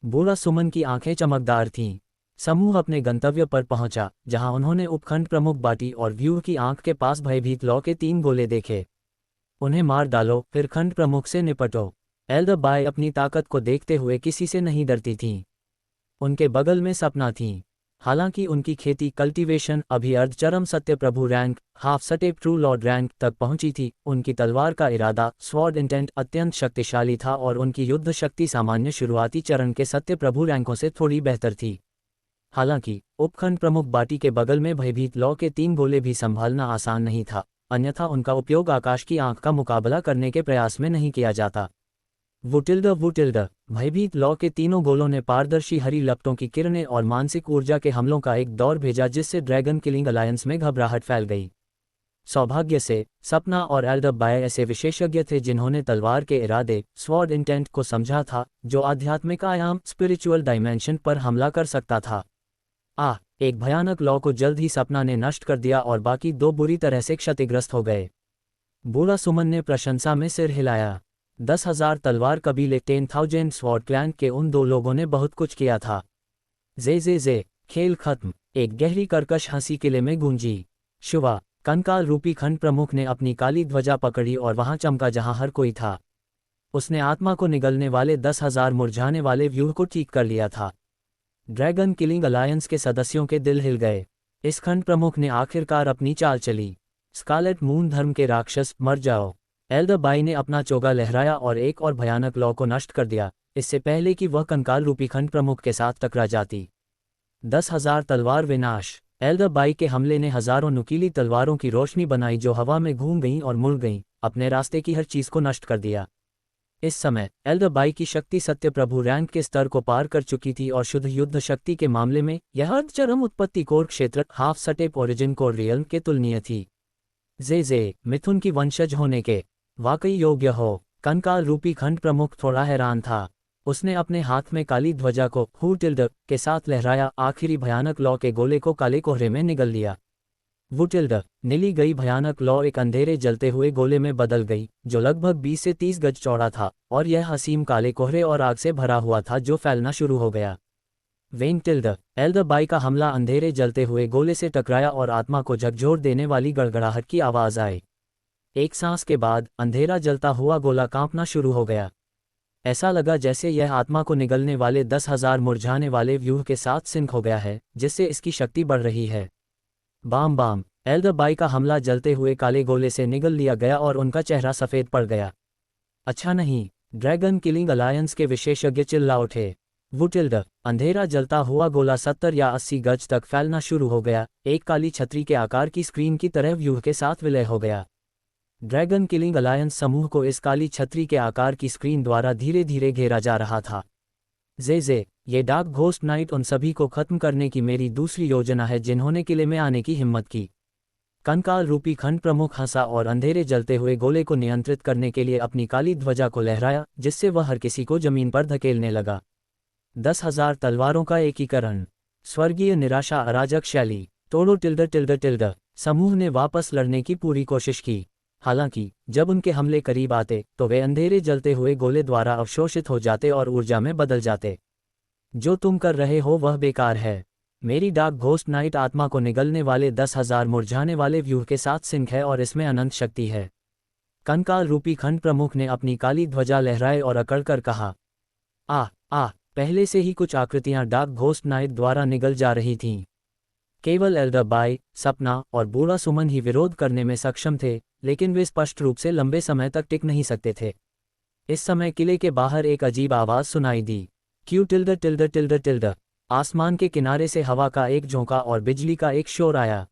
बूढ़ा सुमन की आंखें चमकदार थीं। समूह अपने गंतव्य पर पहुंचा, जहां उन्होंने उपखंड प्रमुख बाटी और व्यूह की आंख के पास भयभीत लौ के 3 गोले देखे। उन्हें मार डालो, फिर खंड प्रमुख से निपटो। एल्दरबाई अपनी ताकत को देखते हुए किसी से नहीं डरती थीं। उनके बगल में सपना थीं। हालांकि उनकी खेती कल्टीवेशन अभी अर्धचरम सत्य प्रभु rank, half step true lord rank तक पहुंची थी, उनकी तलवार का इरादा स्वॉर्ड इंटेंट अत्यंत शक्तिशाली था और उनकी युद्ध शक्ति सामान्य शुरुआती चरण के सत्य प्रभु रैंकों से थोड़ी बेहतर थी। हालांकि उपखंड प्रमुख बाटी के बगल में भयभीत लौ के 3 गोले भी संभालना आसान नहीं था, अन्यथा उनका उपयोग आकाश की आंख का मुकाबला करने के प्रयास में नहीं किया जाता। वुटिल्ड। भयभीत लौ के तीनों गोलों ने पारदर्शी हरी लपटों की किरणें और मानसिक ऊर्जा के हमलों का एक दौर भेजा जिससे ड्रैगन किलिंग अलायंस में घबराहट फैल गई। सौभाग्य से सपना और एल्डरबाई ऐसे विशेषज्ञ थे जिन्होंने तलवार के इरादे स्वॉर्ड इंटेंट को समझा था, जो आध्यात्मिक आयाम स्पिरिचुअल डायमेंशन पर हमला कर सकता था। एक भयानक लॉ को जल्द ही सपना ने नष्ट कर दिया और बाकी दो बुरी तरह से क्षतिग्रस्त हो गए। बूढ़ा सुमन ने प्रशंसा में सिर हिलाया। 10,000 तलवार कबीले 10,000 स्वॉर्ड क्लैन के उन दो लोगों ने बहुत कुछ किया था। जे खेल खत्म। एक गहरी कर्कश हंसी किले में गूंजी। शुवा कंकाल रूपी खंड प्रमुख ने अपनी काली ध्वजा पकड़ी और वहां चमका जहां हर कोई था। उसने आत्मा को निगलने वाले 10,000 मुरझाने वाले व्यूह को ठीक कर लिया था। ड्रैगन किलिंग अलायंस के सदस्यों के दिल हिल गए। इस खंड प्रमुख ने आखिरकार अपनी चाल चली। स्कारलेट मून धर्म के राक्षस मर जाओ। एल्डरबाई ने अपना चोगा लहराया और एक और भयानक लॉ को नष्ट कर दिया, इससे पहले कि वह कंकाल रूपी खंड प्रमुख के साथ टकरा जाती। 10,000 तलवार विनाश। एल्डरबाई के हमले ने हजारों नुकीली तलवारों की रोशनी बनाई जो हवा में घूम गईं और मुड़ गईं, अपने रास्ते की हर चीज को नष्ट कर दिया। इस समय एल्डरबाई की शक्ति सत्य प्रभु रैंक के स्तर को पार कर चुकी थी और शुद्ध युद्ध शक्ति के मामले में यह अर्धचरम उत्पत्ति कोर क्षेत्र half step origin core realm के तुलनीय थी। जे मिथुन की वंशज होने के वाकई योग्य हो। कंकाल रूपी खंड प्रमुख थोड़ा हैरान था। उसने अपने हाथ में काली ध्वजा को वुटिल्ड के साथ लहराया। आखिरी भयानक लॉ के गोले को काले कोहरे में निगल लिया। वुटिल्ड नीली गई भयानक लॉ एक अंधेरे जलते हुए गोले में बदल गई, जो लगभग 20 से 30 गज चौड़ा था और यह असीम काले कोहरे और आग से भरा हुआ था जो फैलना शुरू हो गया। वेंटिल्ड एल्डरबाई का हमला अंधेरे जलते हुए गोले से टकराया और आत्मा को झकझोर देने वाली गड़गड़ाहट की आवाज आई। एक सांस के बाद अंधेरा जलता हुआ गोला कांपना शुरू हो गया। ऐसा लगा जैसे यह आत्मा को निगलने वाले 10,000 मुरझाने वाले व्यूह के साथ सिंक हो गया है, जिससे इसकी शक्ति बढ़ रही है। बाम एल्डरबाई का हमला जलते हुए काले गोले से निगल लिया गया और उनका चेहरा सफेद पड़ गया। अच्छा नहीं। ड्रैगन किलिंग अलायंस के विशेषज्ञ चिल्ला उठे। वुटिल्ड अंधेरा जलता हुआ गोला 70 या 80 गज तक फैलना शुरू हो गया, एक काली छतरी के आकार की स्क्रीन की तरह व्यूह के साथ विलय हो गया। ड्रैगन किलिंग अलायंस समूह को इस काली छतरी के आकार की स्क्रीन द्वारा धीरे धीरे घेरा जा रहा था। जे ये डार्क घोस्ट नाइट उन सभी को खत्म करने की मेरी दूसरी योजना है जिन्होंने किले में आने की हिम्मत की। कंकाल रूपी खंड प्रमुख हंसा और अंधेरे जलते हुए गोले को नियंत्रित करने के लिए अपनी काली ध्वजा को लहराया, जिससे वह हर किसी को जमीन पर धकेलने लगा। 10,000 तलवारों का एकीकरण। स्वर्गीय निराशा अराजक शैली। तोड़ो टिल्ड। समूह ने वापस लड़ने की पूरी कोशिश की। हालांकि जब उनके हमले करीब आते तो वे अंधेरे जलते हुए गोले द्वारा अवशोषित हो जाते और ऊर्जा में बदल जाते। जो तुम कर रहे हो वह बेकार है। मेरी डार्क घोस्ट नाइट आत्मा को निगलने वाले 10,000 मुरझाने वाले व्यूह के साथ सिंक है और इसमें अनंत शक्ति है। कंकाल रूपी खंड प्रमुख ने अपनी काली ध्वजा लहराए और अकड़कर कहा। पहले से ही कुछ आकृतियां डार्क घोस्ट नाइट द्वारा निगल जा रही थीं। केवल एल्डरबाई, सपना और बूढ़ा सुमन ही विरोध करने में सक्षम थे, लेकिन वे स्पष्ट रूप से लंबे समय तक टिक नहीं सकते थे। इस समय किले के बाहर एक अजीब आवाज सुनाई दी। Q tilde. आसमान के किनारे से हवा का एक झोंका और बिजली का एक शोर आया।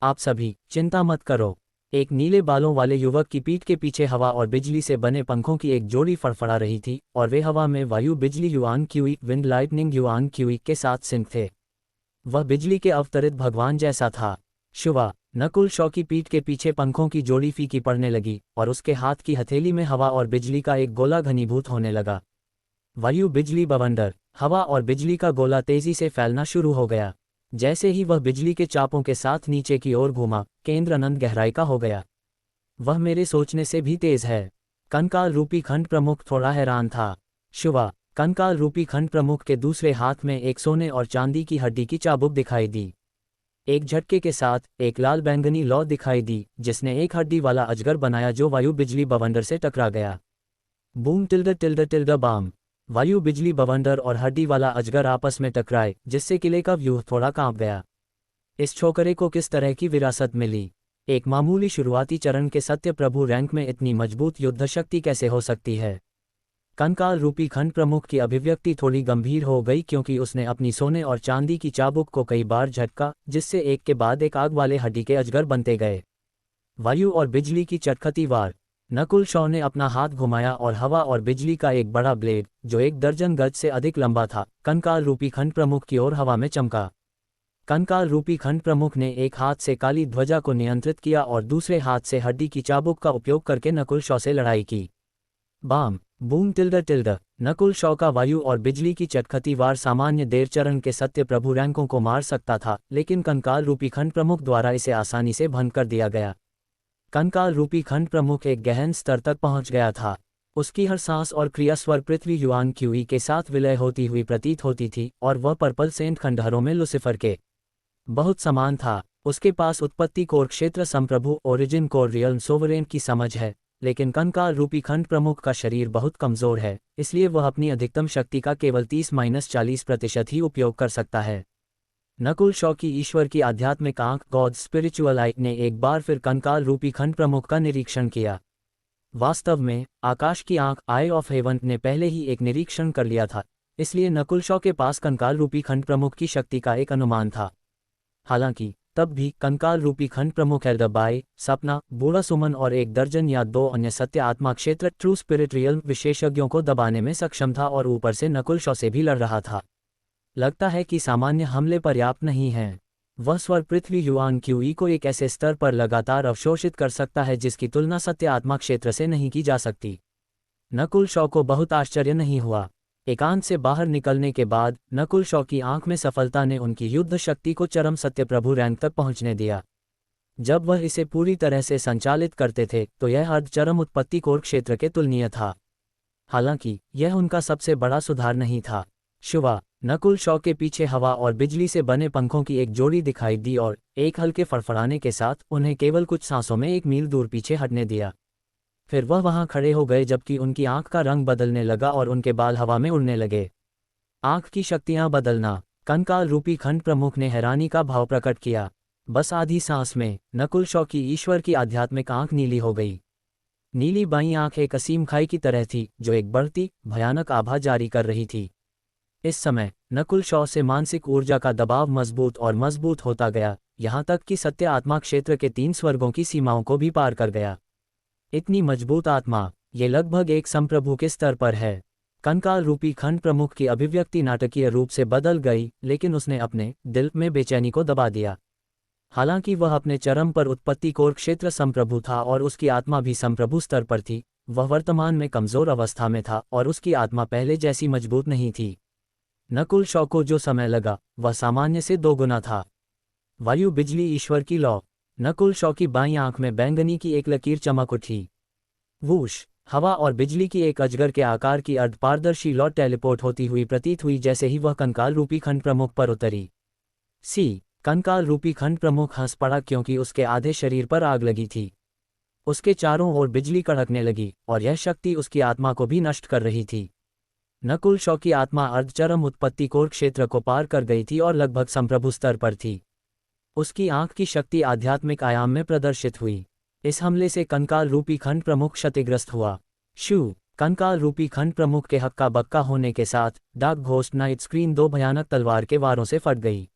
आप सभी चिंता मत करो। एक नीले बालों वाले युवक की पीठ के पीछे हवा और बिजली से बने पंखों की एक जोड़ी फड़फड़ा रही थी और वे हवा में वायु बिजली yuan QE wind lightning yuan QE के साथ सिंक थे। वह बिजली के अवतरित भगवान जैसा था। शुवा नकुल शॉ की पीठ के पीछे पंखों की जोड़ी फीकी पड़ने लगी और उसके हाथ की हथेली में हवा और बिजली का एक गोला घनीभूत होने लगा। वायु बिजली बवंडर। हवा और बिजली का गोला तेजी से फैलना शुरू हो गया। जैसे ही वह बिजली के चापों के साथ नीचे की ओर घूमा, केंद्र अनंत गहराई का हो गया। वह मेरे सोचने से भी तेज है। कंकाल रूपी खंड प्रमुख थोड़ा हैरान था। शुवा कंकाल रूपी खंड प्रमुख के दूसरे हाथ में एक सोने और चांदी की हड्डी की चाबुक दिखाई दी। एक झटके के साथ एक लाल बैंगनी लौ दिखाई दी, जिसने एक हड्डी वाला अजगर बनाया जो वायु बिजली बवंडर से टकरा गया। Boom tilde bam. वायु बिजली बवंडर और हड्डी वाला अजगर आपस में टकराए, जिससे किले का व्यूह थोड़ा कांप गया। इस छोकरे को किस तरह की विरासत मिली? एक मामूली शुरुआती चरण के सत्य प्रभु रैंक में इतनी मजबूत युद्ध शक्ति कैसे हो सकती है? कंकाल रूपी खंड प्रमुख की अभिव्यक्ति थोड़ी गंभीर हो गई क्योंकि उसने अपनी सोने और चांदी की चाबुक को कई बार झटका, जिससे एक के बाद एक आग वाले हड्डी के अजगर बनते गए। वायु और बिजली की चटखटी वार। नकुल शॉ ने अपना हाथ घुमाया और हवा और बिजली का एक बड़ा ब्लेड, जो 1 दर्जन गज से अधिक लंबा था, कंकाल रूपी खंड प्रमुख की ओर हवा में चमका। कंकाल रूपी खंड प्रमुख ने एक हाथ से काली ध्वजा को नियंत्रित किया और दूसरे हाथ से हड्डी की चाबुक का उपयोग करके नकुल शॉ से लड़ाई की। Bam boom tilde Nakul Shaw का वायु और बिजली की चटखटी वार सामान्य देर चरण के सत्य प्रभु रैंकों को मार सकता था, लेकिन कंकाल रूपी खंड प्रमुख द्वारा इसे आसानी से भंग कर दिया गया। कंकाल रूपी खंड प्रमुख एक गहन स्तर तक पहुंच गया था। उसकी हर सांस और क्रिया स्वर पृथ्वी युआन क्यूई के साथ विलय होती हुई प्रतीत होती थी, और वह पर्पल सेंट खंडहरों में लुसिफर के बहुत समान था। उसके पास उत्पत्ति कोर क्षेत्र संप्रभु ओरिजिन कोर रियल्म सोवरेन की समझ है, लेकिन कंकाल रूपी खंड प्रमुख का शरीर बहुत कमजोर है, इसलिए वह अपनी अधिकतम शक्ति का केवल 30-40% ही उपयोग कर सकता है। नकुल शॉ की ईश्वर की आध्यात्मिक आंख गॉड स्पिरिचुअल आई ने एक बार फिर कंकाल रूपी खंड प्रमुख का निरीक्षण किया। वास्तव में आकाश की आंख आई ऑफ हेवन ने पहले ही एक निरीक्षण कर लिया था, इसलिए नकुल शॉ के पास कंकाल रूपी खंड प्रमुख की शक्ति का एक अनुमान था। हालांकि तब भी कंकाल रूपी खंड प्रमुख एल्डरबाई, सपना, बूढ़ा सुमन और 1 दर्जन या 2 अन्य सत्य आत्मा क्षेत्र ट्रू स्पिरिट रियल्म विशेषज्ञों को दबाने में सक्षम था और ऊपर से नकुल शॉ से भी लड़ रहा था। लगता है कि सामान्य हमले पर्याप्त नहीं हैं। वह स्वर पृथ्वी युआन क्यूई को एक ऐसे स्तर पर लगातार अवशोषित कर सकता है जिसकी तुलना सत्य आत्मा क्षेत्र से नहीं की जा सकती। नकुल शॉ को बहुत आश्चर्य नहीं हुआ। एकांत से बाहर निकलने के बाद नकुल शॉ की आंख में सफलता ने उनकी युद्ध शक्ति को चरम सत्य प्रभु रैंक तक पहुंचने दिया। जब वह इसे पूरी तरह से संचालित करते थे तो यह अर्ध चरम उत्पत्ति कोर क्षेत्र के तुलनीय था। हालांकि यह उनका सबसे बड़ा सुधार नहीं था। शुवा नकुल शॉ के पीछे हवा और बिजली से बने पंखों की एक जोड़ी दिखाई दी और एक हल्के फड़फड़ाने के साथ उन्हें केवल कुछ सांसों में 1 मील दूर पीछे हटने दिया। फिर वह वहां खड़े हो गए जबकि उनकी आंख का रंग बदलने लगा और उनके बाल हवा में उड़ने लगे। आंख की शक्तियां बदलना। कंकाल रूपी खंड प्रमुख ने हैरानी का भाव प्रकट किया। बस आधी सांस में नकुल शॉ की ईश्वर की आध्यात्मिक आंख नीली हो गई। नीली बाईं आंख एक असीम खाई की तरह थी जो एक बढ़ती भयानक आभा जारी कर रही थी। इस समय नकुल शॉ से मानसिक ऊर्जा का दबाव मजबूत और मजबूत होता गया, यहां तक कि सत्य आत्मा क्षेत्र के 3 स्वर्गों की सीमाओं को भी पार कर गया। इतनी मजबूत आत्मा, ये लगभग एक संप्रभु के स्तर पर है। कंकाल रूपी खंड प्रमुख की अभिव्यक्ति नाटकीय रूप से बदल गई, लेकिन उसने अपने दिल में बेचैनी को दबा दिया। हालांकि वह अपने चरम पर उत्पत्ति कोर क्षेत्र संप्रभु था और उसकी आत्मा भी संप्रभु स्तर पर थी, वह वर्तमान में कमजोर अवस्था में था और उसकी आत्मा पहले जैसी मजबूत नहीं थी। नकुल शॉ को जो समय लगा वह सामान्य से 2 गुना था। वायु बिजली ईश्वर की लौ। नकुल शॉ की बाईं आंख में बैंगनी की एक लकीर चमक उठी। वूश हवा और बिजली की एक अजगर के आकार की अर्धपारदर्शी लौ टेलीपोर्ट होती हुई प्रतीत हुई जैसे ही वह कंकाल रूपी खंड प्रमुख पर उतरी। कंकाल रूपी खंड प्रमुख हंस पड़ा क्योंकि उसके आधे शरीर पर आग लगी थी। उसके चारों ओर बिजली कड़कने लगी और यह शक्ति उसकी आत्मा को भी नष्ट कर रही थी। नकुल शॉ की आत्मा अर्धचरम उत्पत्ति कोर क्षेत्र को पार कर गई थी और लगभग संप्रभु स्तर पर थी। उसकी आंख की शक्ति आध्यात्मिक आयाम में प्रदर्शित हुई। इस हमले से कंकाल रूपी खंड प्रमुख क्षतिग्रस्त हुआ। कंकाल रूपी खंड प्रमुख के हक्का बक्का होने के साथ डार्क घोस्ट नाइट स्क्रीन 2 भयानक तलवार के वारों से फट गई।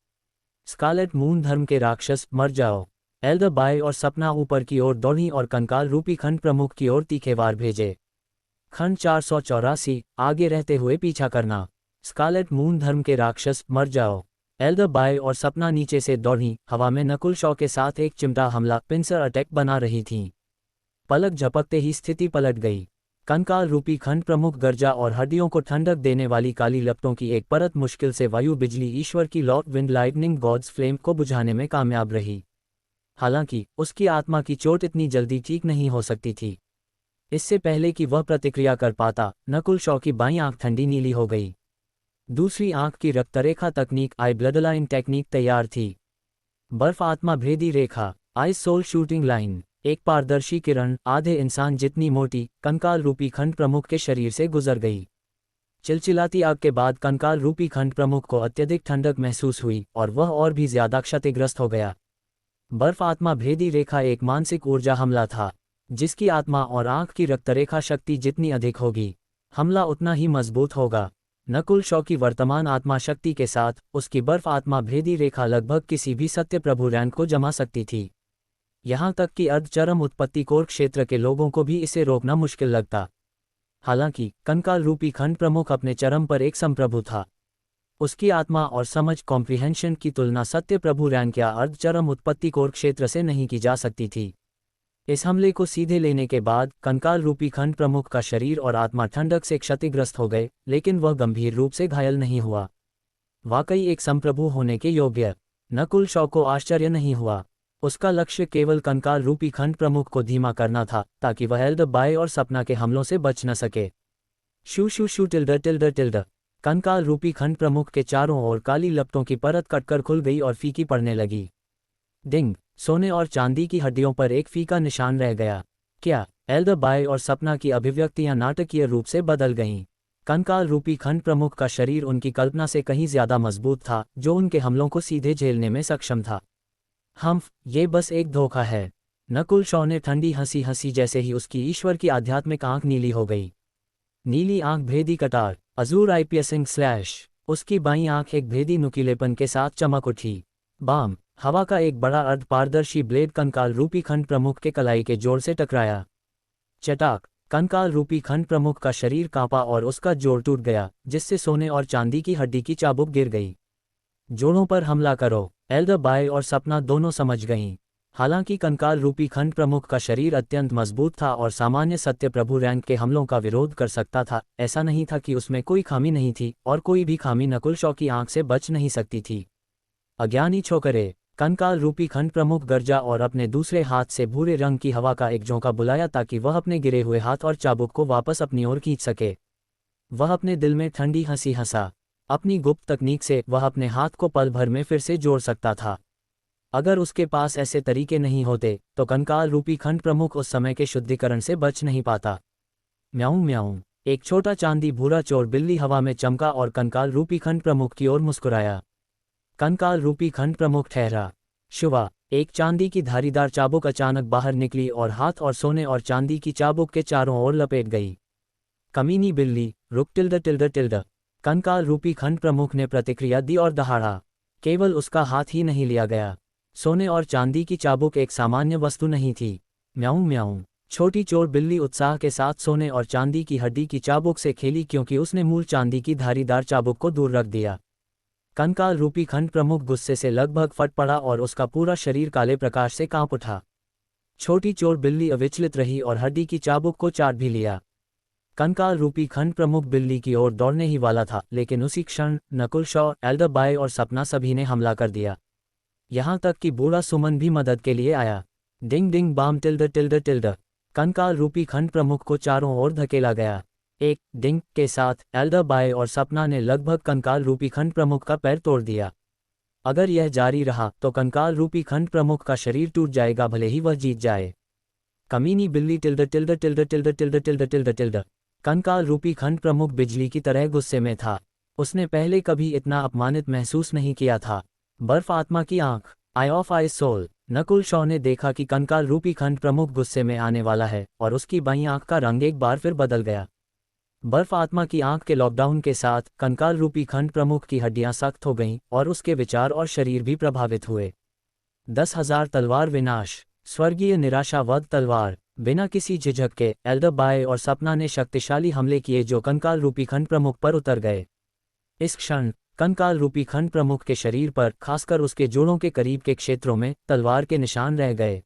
स्कारलेट मून धर्म के राक्षस मर जाओ। एल्डर बाय और सपना ऊपर की ओर दौड़ी और कंकाल रूपी खंड प्रमुख की ओर तीखे वार भेजे। खंड 484 आगे रहते हुए पीछा करना। स्कारलेट मून धर्म के राक्षस मर जाओ। एल्डर बाय और सपना नीचे से दौड़ी, हवा में नकुल शॉ के साथ एक चिमटा हमला पिंसर अटैक बना रही थीं। पलक झपकते ही स्थिति पलट गई। कंकाल रूपी खंड प्रमुख गर्जा और हड्डियों को ठंडक देने वाली काली लपटों की एक परत मुश्किल से वायु बिजली ईश्वर की lord wind lightning gods flame को बुझाने में कामयाब रही। हालांकि उसकी आत्मा की चोट इतनी जल्दी ठीक नहीं हो सकती थी। इससे पहले कि वह प्रतिक्रिया कर पाता, नकुल शॉ की बाईं आंख ठंडी नीली हो गई। दूसरी आंख की रक्तरेखा तकनीक आई ब्लडलाइन टेक्निक तैयार थी। बर्फ आत्मा भेदी रेखा आइस सोल शूटिंग लाइन, एक पारदर्शी किरण आधे इंसान जितनी मोटी कंकाल रूपी खंड प्रमुख के शरीर से गुजर गई। चिलचिलाती आग के बाद कंकाल रूपी खंड प्रमुख को अत्यधिक ठंडक महसूस हुई और वह और भी ज्यादा क्षतिग्रस्त हो गया। बर्फ आत्मा भेदी रेखा एक मानसिक ऊर्जा हमला था, जिसकी आत्मा और आंख की रक्तरेखा शक्ति जितनी अधिक होगी, हमला उतना ही मजबूत होगा। नकुल शॉ की वर्तमान आत्मा शक्ति के साथ उसकी बर्फ आत्मा भेदी रेखा लगभग किसी भी सत्य प्रभु रैंक को जमा सकती थी। यहां तक कि अर्धचरम उत्पत्ति कोर क्षेत्र के लोगों को भी इसे रोकना मुश्किल लगता। हालांकि कंकाल रूपी खंड प्रमुख अपने चरम पर एक संप्रभु था। उसकी आत्मा और समझ कॉम्प्रिहेंशन की तुलना सत्य प्रभु रैंक या अर्धचरम उत्पत्ति कोर क्षेत्र से नहीं की जा सकती थी। इस हमले को सीधे लेने के बाद कंकाल रूपी खंड प्रमुख का शरीर और आत्मा ठंडक से क्षतिग्रस्त हो गए, लेकिन वह गंभीर रूप से घायल नहीं हुआ। वाकई एक संप्रभु होने के योग्य। नकुल शॉ को आश्चर्य नहीं हुआ। उसका लक्ष्य केवल कंकाल रूपी खंड प्रमुख को धीमा करना था, ताकि वह एल्दबाई और सपना के हमलों से बच न सके। शू शू शू टिल्ड टिल्ड टिल्ड। कंकाल रूपी खंड प्रमुख के चारों ओर काली लपटों की परत कटकर खुल गई और फीकी पड़ने लगी। डिंग। सोने और चांदी की हड्डियों पर एक फीका निशान रह गया। क्या एल्दबाई और सपना की अभिव्यक्तियां नाटकीय रूप से बदल गईं। कंकाल रूपी खंड प्रमुख का शरीर उनकी कल्पना से कहीं ज्यादा मजबूत था, जो उनके हमलों को सीधे झेलने में सक्षम था। ये बस एक धोखा है। नकुल शॉ ने ठंडी हंसी हंसी जैसे ही उसकी ईश्वर की आध्यात्मिक आंख नीली हो गई। नीली आंख भेदी कटार, अजूर आईपीएसिंग स्लैश। उसकी बाईं आंख एक भेदी नुकीलेपन के साथ चमक उठी। बाम। हवा का एक बड़ा अर्ध पारदर्शी ब्लेड कंकाल रूपी खंड प्रमुख के कलाई के जोड़ से टकराया। चटाक। कंकाल रूपी खंड प्रमुख का शरीर कांपा और उसका जोड़ टूट गया, जिससे सोने और चांदी की हड्डी की चाबुक गिर गई। जोड़ों पर हमला करो, एल्दबाई और सपना दोनों समझ गईं। हालांकि कंकाल रूपी खंड प्रमुख का शरीर अत्यंत मजबूत था और सामान्य सत्य प्रभु रैंक के हमलों का विरोध कर सकता था, ऐसा नहीं था कि उसमें कोई खामी नहीं थी, और कोई भी खामी नकुल शॉ की आंख से बच नहीं सकती थी। अज्ञानी छोकरे। कंकाल रूपी खंड प्रमुख गरजा और अपने दूसरे हाथ से भूरे रंग की हवा का एक झोंका बुलाया ताकि वह अपने गिरे हुए हाथ और चाबुक को वापस अपनी ओर खींच सके। वह अपने दिल में ठंडी हंसी हंसा। अपनी गुप्त तकनीक से वह अपने हाथ को पल भर में फिर से जोड़ सकता था। अगर उसके पास ऐसे तरीके नहीं होते तो कंकाल रूपी खंड प्रमुख उस समय के शुद्धिकरण से बच नहीं पाता। म्याऊं म्याऊं। एक छोटा चांदी भूरा चोर बिल्ली हवा में चमका और कंकाल रूपी खंड प्रमुख की ओर मुस्कुराया। कंकाल रूपी खंड प्रमुख ठहरा। शुवा। एक चांदी की धारीदार चाबुक अचानक बाहर निकली और हाथ और सोने और चांदी की चाबुक के चारों ओर लपेट गई। कमीनी बिल्ली, रुक टिल्ड टिल्ड टिल्ड। कंकाल रूपी खंड प्रमुख ने प्रतिक्रिया दी और दहाड़ा। केवल उसका हाथ ही नहीं लिया गया। सोने और चांदी की चाबुक एक सामान्य वस्तु नहीं थी। म्याऊं म्याऊं। छोटी चोर बिल्ली उत्साह के साथ सोने और चांदी की हड्डी की चाबुक से खेली क्योंकि उसने मूल चांदी की धारीदार चाबुक को दूर रख दिया। कंकाल रूपी खंड प्रमुख गुस्से से लगभग फट पड़ा और उसका पूरा शरीर काले प्रकाश से कांप उठा। छोटी चोर बिल्ली अविचलित रही और हड्डी की चाबुक को चाट भी लिया। कंकाल रूपी खंड प्रमुख बिल्ली की ओर दौड़ने ही वाला था, लेकिन उसी क्षण नकुल शॉ, एल्दबाई और सपना सभी ने हमला कर दिया। यहाँ तक कि बूढ़ा सुमन भी मदद के लिए आया। डिंग डिंग बाम टिल्ड टिल्ड टिल्ड। कंकाल रूपी खंड प्रमुख को चारों ओर धकेला गया। एक डिंग के साथ एल्दबाई और सपना ने लगभग कंकाल रूपी खंड प्रमुख का पैर तोड़ दिया। अगर यह जारी रहा तो कंकाल रूपी खंड प्रमुख का शरीर टूट जाएगा, भले ही वह जीत जाए। कमीनी बिल्ली टिल्ड टिल्ड टिल्ड टिल्ड टिल्ड टिल्ड टिल्ड टिल्ड। कंकाल रूपी खंड प्रमुख बिजली की तरह गुस्से में था। उसने पहले कभी इतना अपमानित महसूस नहीं किया था। बर्फ आत्मा की आंख, eye of eye soul. Nakul Shaw ने देखा कि कंकाल रूपी खंड प्रमुख गुस्से में आने वाला है और उसकी बाईं आंख का रंग एक बार फिर बदल गया। बर्फ आत्मा की आंख के लॉकडाउन के साथ कंकाल रूपी खंड प्रमुख की हड्डियां सख्त हो गईं और उसके विचार और शरीर भी प्रभावित हुए। 10,000 तलवार विनाश, स्वर्गीय निराशावाद तलवार। बिना किसी झिझक के एल्दबाई और सपना ने शक्तिशाली हमले किए जो कंकाल रूपी खंड प्रमुख पर उतर गए। इस क्षण कंकाल रूपी खंड प्रमुख के शरीर पर, खासकर उसके जोड़ों के करीब के क्षेत्रों में, तलवार के निशान रह गए।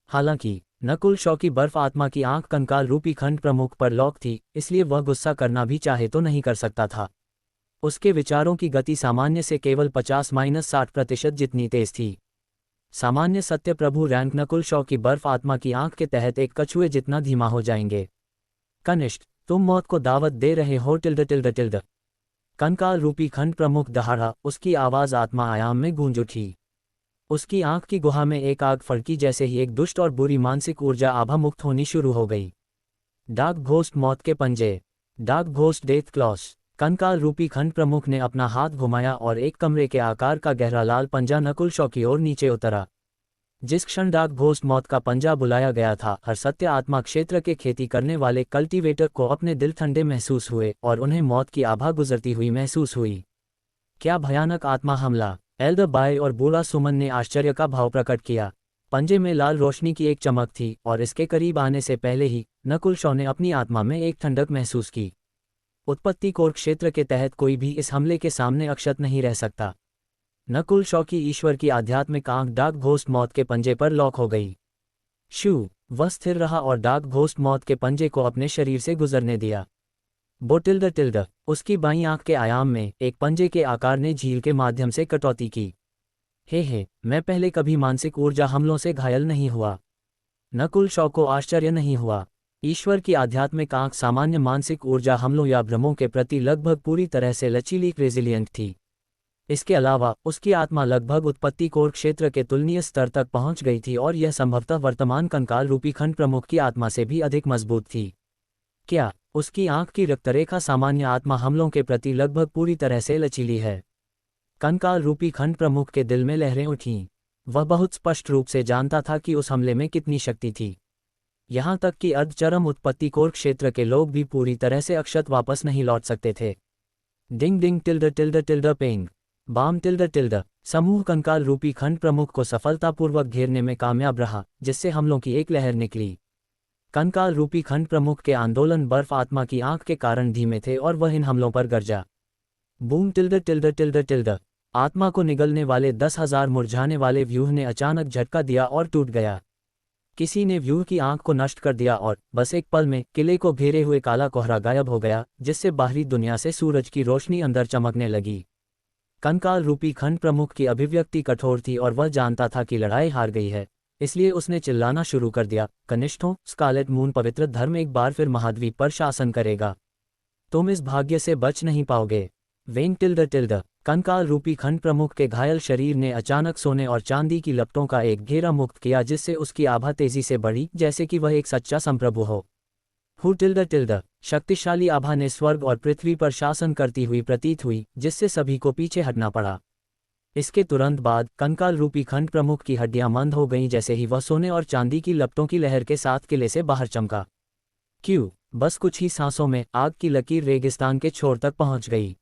हालांकि नकुल शॉ की बर्फ आत्मा की आंख कंकाल रूपी खंड प्रमुख पर लॉक थी, इसलिए वह गुस्सा करना भी चाहे तो नहीं कर सकता था। उसके विचारों की गति सामान्य से केवल 50-60% जितनी तेज थी। सामान्य सत्य प्रभु रैंक नकुल शॉ की बर्फ आत्मा की आंख के तहत एक कछुए जितना धीमा हो जाएंगे। कनिष्ठ, तुम मौत को दावत दे रहे हो टिल्ड टिल्ड टिल्ड। कंकाल रूपी खंड प्रमुख दहाड़ा, उसकी आवाज आत्मा आयाम में गूंज उठी। उसकी आंख की गुहा में एक आग फड़की जैसे ही एक दुष्ट और बुरी मानसिक ऊर्जा आभा मुक्त होनी शुरू हो गई। डार्क घोस्ट, मौत के पंजे। Dark ghost, death claws. कंकाल रूपी खंड प्रमुख ने अपना हाथ घुमाया और एक कमरे के आकार का गहरा लाल पंजा नकुल शॉ की ओर नीचे उतरा। जिस क्षण डार्क घोस्ट मौत का पंजा बुलाया गया था, हर सत्य आत्मा क्षेत्र के खेती करने वाले कल्टीवेटर को अपने दिल ठंडे महसूस हुए और उन्हें मौत की आभा गुजरती हुई महसूस हुई। क्या भयानक आत्मा हमला! एल्दबाई और बूढ़ा सुमन ने आश्चर्य का भाव प्रकट किया। पंजे में लाल रोशनी की एक चमक थी और इसके करीब आने से पहले ही नकुल शॉ ने अपनी आत्मा में एक ठंडक महसूस की। उत्पत्ति कोर क्षेत्र के तहत कोई भी इस हमले के सामने अक्षत नहीं रह सकता। नकुल शॉ की ईश्वर की आध्यात्मिक आंख डार्क घोस्ट मौत के पंजे पर लॉक हो गई। वह स्थिर रहा और डार्क घोस्ट मौत के पंजे को अपने शरीर से गुजरने दिया। बोटिल्ड उसकी बाईं आंख के आयाम में एक पंजे के आकार ने झील के माध्यम से कटौती की। मैं पहले कभी मानसिक ऊर्जा हमलों से घायल नहीं हुआ। नकुल शॉ को आश्चर्य नहीं हुआ। ईश्वर की आध्यात्मिक आंख सामान्य मानसिक ऊर्जा हमलों या भ्रमों के प्रति लगभग पूरी तरह से लचीली रेजिलिएंट थी। इसके अलावा उसकी आत्मा लगभग उत्पत्ति कोर क्षेत्र के तुलनीय स्तर तक पहुंच गई थी और यह संभवतः वर्तमान कंकाल रूपी खंड प्रमुख की आत्मा से भी अधिक मजबूत थी। क्या उसकी आंख की रक्तरेखा सामान्य आत्मा हमलों के प्रति लगभग पूरी तरह से लचीली है? कंकाल रूपी खंड प्रमुख के दिल में लहरें उठीं। वह बहुत स्पष्ट रूप से जानता था कि उस हमले में कितनी शक्ति थी। यहाँ तक कि अर्धचरम उत्पत्ति कोर क्षेत्र के लोग भी पूरी तरह से अक्षत वापस नहीं लौट सकते थे। डिंग डिंग टिल्ड पेंग बाम टिल्ड समूह कंकाल रूपी खंड प्रमुख को सफलतापूर्वक घेरने में कामयाब रहा, जिससे हमलों की एक लहर निकली। कंकाल रूपी खंड प्रमुख के आंदोलन बर्फ आत्मा की आंख के कारण धीमे थे और वह इन हमलों पर गरजा। बूम टिल्ड आत्मा को निगलने वाले 10,000 मुरझाने वाले व्यूह ने अचानक झटका दिया और टूट गया। किसी ने व्यूह की आंख को नष्ट कर दिया और बस एक पल में किले को घेरे हुए काला कोहरा गायब हो गया, जिससे बाहरी दुनिया से सूरज की रोशनी अंदर चमकने लगी। कंकाल रूपी खंड प्रमुख की अभिव्यक्ति कठोर थी और वह जानता था कि लड़ाई हार गई है, इसलिए उसने चिल्लाना शुरू कर दिया, कनिष्ठों, स्कारलेट मून पवित्र धर्म एक बार फिर महाद्वीप पर शासन करेगा। तुम इस भाग्य से बच नहीं पाओगे। वेन टिल्ड कंकाल रूपी खंड प्रमुख के घायल शरीर ने अचानक सोने और चांदी की लपटों का एक घेरा मुक्त किया, जिससे उसकी आभा तेजी से बढ़ी, जैसे कि वह एक सच्चा संप्रभु हो। टिल्ड शक्तिशाली आभा ने स्वर्ग और पृथ्वी पर शासन करती हुई प्रतीत हुई, जिससे सभी को पीछे हटना पड़ा। इसके तुरंत बाद कंकाल रूपी खंड प्रमुख की हड्डियां मंद हो गईं जैसे ही वह सोने और चांदी की लपटों की लहर के साथ किले से बाहर चमका। बस कुछ ही सांसों में आग की लकीर रेगिस्तान के छोर तक पहुंच गई।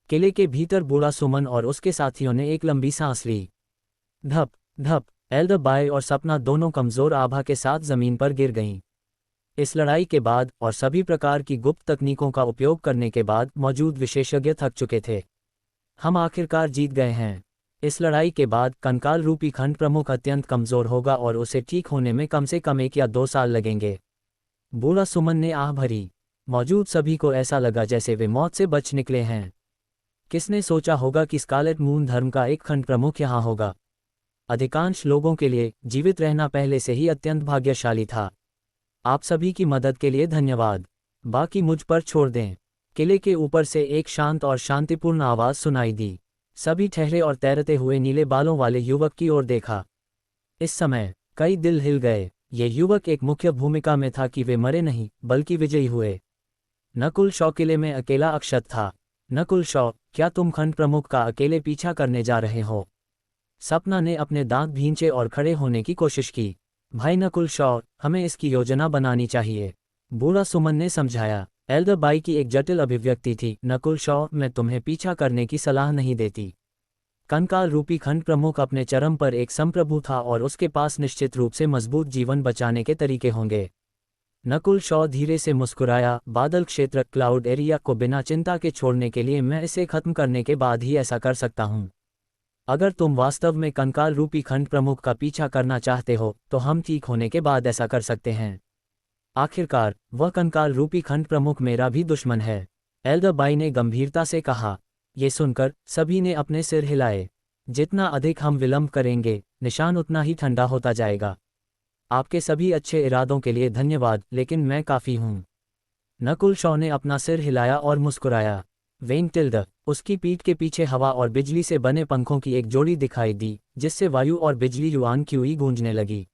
किले के भीतर बूढ़ा सुमन और उसके साथियों ने एक लंबी सांस ली। धप धप एल्डर बाय और सपना दोनों कमजोर आभा के साथ जमीन पर गिर गईं। इस लड़ाई के बाद और सभी प्रकार की गुप्त तकनीकों का उपयोग करने के बाद मौजूद विशेषज्ञ थक चुके थे। हम आखिरकार जीत गए हैं। इस लड़ाई के बाद कंकाल रूपी खंड प्रमुख अत्यंत कमजोर होगा और उसे ठीक होने में कम से कम 1 या 2 साल लगेंगे। बूढ़ा सुमन ने आह भरी। मौजूद सभी को ऐसा लगा जैसे वे मौत से बच निकले हैं। किसने सोचा होगा कि स्कारलेट मून धर्म का एक खंड प्रमुख यहाँ होगा? अधिकांश लोगों के लिए जीवित रहना पहले से ही अत्यंत भाग्यशाली था। आप सभी की मदद के लिए धन्यवाद। बाकी मुझ पर छोड़ दें। किले के ऊपर से एक शांत और शांतिपूर्ण आवाज सुनाई दी। सभी ठहरे और तैरते हुए नीले बालों वाले युवक की ओर देखा। इस समय कई दिल हिल गए। ये युवक एक मुख्य भूमिका में था कि वे मरे नहीं बल्कि विजयी हुए। नकुल शॉ किले में अकेला अक्षत था। नकुल शॉ, क्या तुम खंड प्रमुख का अकेले पीछा करने जा रहे हो? सपना ने अपने दांत भींचे और खड़े होने की कोशिश की। भाई नकुल शॉ, हमें इसकी योजना बनानी चाहिए, बूढ़ा सुमन ने समझाया। एल्डर बाई की एक जटिल अभिव्यक्ति थी। नकुल शॉ, मैं तुम्हें पीछा करने की सलाह नहीं देती। कंकाल रूपी खंड प्रमुख अपने चरम पर एक संप्रभु था और उसके पास निश्चित रूप से मजबूत जीवन बचाने के तरीके होंगे। नकुल शॉ धीरे से मुस्कुराया। बादल क्षेत्र क्लाउड एरिया को बिना चिंता के छोड़ने के लिए मैं इसे खत्म करने के बाद ही ऐसा कर सकता हूं। अगर तुम वास्तव में कंकाल रूपी खंड प्रमुख का पीछा करना चाहते हो तो हम ठीक होने के बाद ऐसा कर सकते हैं। आखिरकार वह कंकाल रूपी खंड प्रमुख मेरा भी दुश्मन है, एल्डर बाई ने गंभीरता से कहा। ये सुनकर सभी ने अपने सिर हिलाए। जितना अधिक हम विलंब करेंगे, निशान उतना ही ठंडा होता जाएगा। आपके सभी अच्छे इरादों के लिए धन्यवाद, लेकिन मैं काफ़ी हूँ। नकुल शॉ ने अपना सिर हिलाया और मुस्कुराया। वेन टिल्ड, उसकी पीठ के पीछे हवा और बिजली से बने पंखों की एक जोड़ी दिखाई दी, जिससे वायु और बिजली युआन क्यूई गूंजने लगी।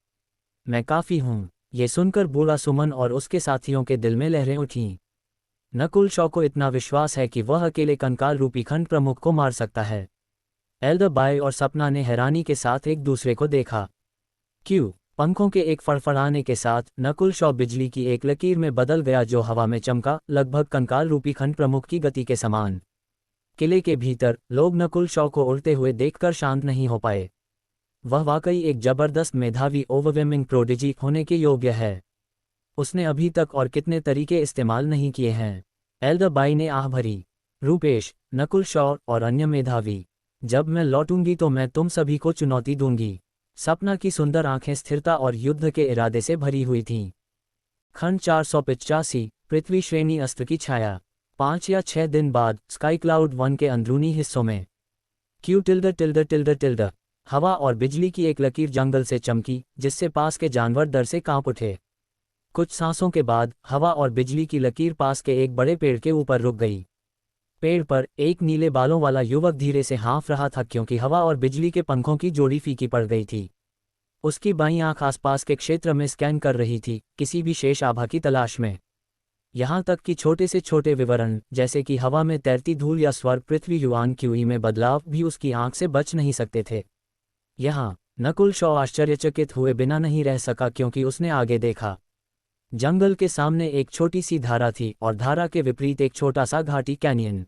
मैं काफ़ी हूँ। ये सुनकर बूढ़ा सुमन और उसके साथियों के दिल में लहरें उठीं। नकुल शॉ को इतना विश्वास है कि वह अकेले कंकाल रूपी खंड प्रमुख को मार सकता है। एल्डर बाय और सपना ने हैरानी के साथ एक दूसरे को देखा। पंखों के एक फड़फड़ाने के साथ नकुल शॉ बिजली की एक लकीर में बदल गया जो हवा में चमका, लगभग कंकाल रूपी खंड प्रमुख की गति के समान। किले के भीतर लोग नकुल शॉ को उड़ते हुए देखकर शांत नहीं हो पाए। वह वाकई एक जबरदस्त मेधावी ओवरवेमिंग प्रोडिजी होने के योग्य है। उसने अभी तक और कितने तरीके इस्तेमाल नहीं किए हैं। एल्दरबाई ने आह भरी। रूपेश, नकुल शॉ और अन्य मेधावी, जब मैं लौटूंगी तो मैं तुम सभी को चुनौती दूंगी। सपना की सुंदर आंखें स्थिरता और युद्ध के इरादे से भरी हुई थीं। खंड 485, पृथ्वी श्रेणी अस्त्र की छाया। 5 या 6 दिन बाद स्काई क्लाउड 1 के अंदरूनी हिस्सों में क्यू टिल्ड टिल्ड टिल्ड टिल्ड हवा और बिजली की एक लकीर जंगल से चमकी, जिससे पास के जानवर डर से कांप उठे। कुछ सांसों के बाद हवा और बिजली की लकीर पास के एक बड़े पेड़ के ऊपर रुक गई। पेड़ पर एक नीले बालों वाला युवक धीरे से हाँफ रहा था, क्योंकि हवा और बिजली के पंखों की जोड़ी फीकी पड़ गई थी। उसकी बाईं आंख आसपास के क्षेत्र में स्कैन कर रही थी, किसी भी शेष आभा की तलाश में। यहाँ तक कि छोटे से छोटे विवरण, जैसे कि हवा में तैरती धूल या स्वर पृथ्वी युआन क्यूई में बदलाव, भी उसकी आंख से बच नहीं सकते थे। यहाँ नकुल शॉ आश्चर्यचकित हुए बिना नहीं रह सका, क्योंकि उसने आगे देखा। जंगल के सामने एक छोटी सी धारा थी और धारा के विपरीत एक छोटा सा घाटी कैनियन।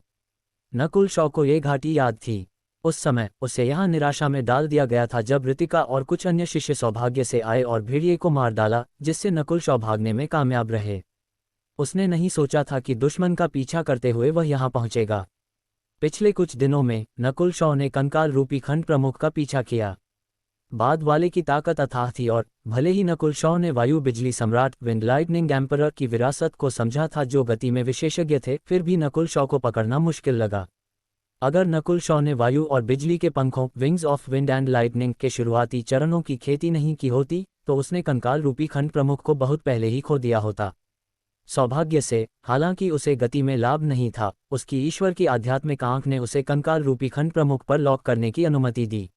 नकुल शॉ को ये घाटी याद थी। उस समय उसे यहाँ निराशा में डाल दिया गया था, जब ऋतिका और कुछ अन्य शिष्य सौभाग्य से आए और भेड़िए को मार डाला, जिससे नकुल शॉ भागने में कामयाब रहे। उसने नहीं सोचा था कि दुश्मन का पीछा करते हुए वह यहाँ पहुँचेगा। पिछले कुछ दिनों में नकुल शॉ ने कंकाल रूपी खंड प्रमुख का पीछा किया। बाद वाले की ताकत अथाह थी, और भले ही नकुल शॉ ने वायु बिजली सम्राट विंड लाइटनिंग एम्परर की विरासत को समझा था, जो गति में विशेषज्ञ थे, फिर भी नकुल शॉ को पकड़ना मुश्किल लगा। अगर नकुल शॉ ने वायु और बिजली के पंखों wings of wind and lightning के शुरुआती चरणों की खेती नहीं की होती, तो उसने कंकाल रूपी खंड प्रमुख को बहुत पहले ही खो दिया होता। सौभाग्य से, हालांकि उसे गति में लाभ नहीं था, उसकी ईश्वर की आध्यात्मिक आंख ने उसे कंकाल रूपी खंड प्रमुख पर लॉक करने की अनुमति दी।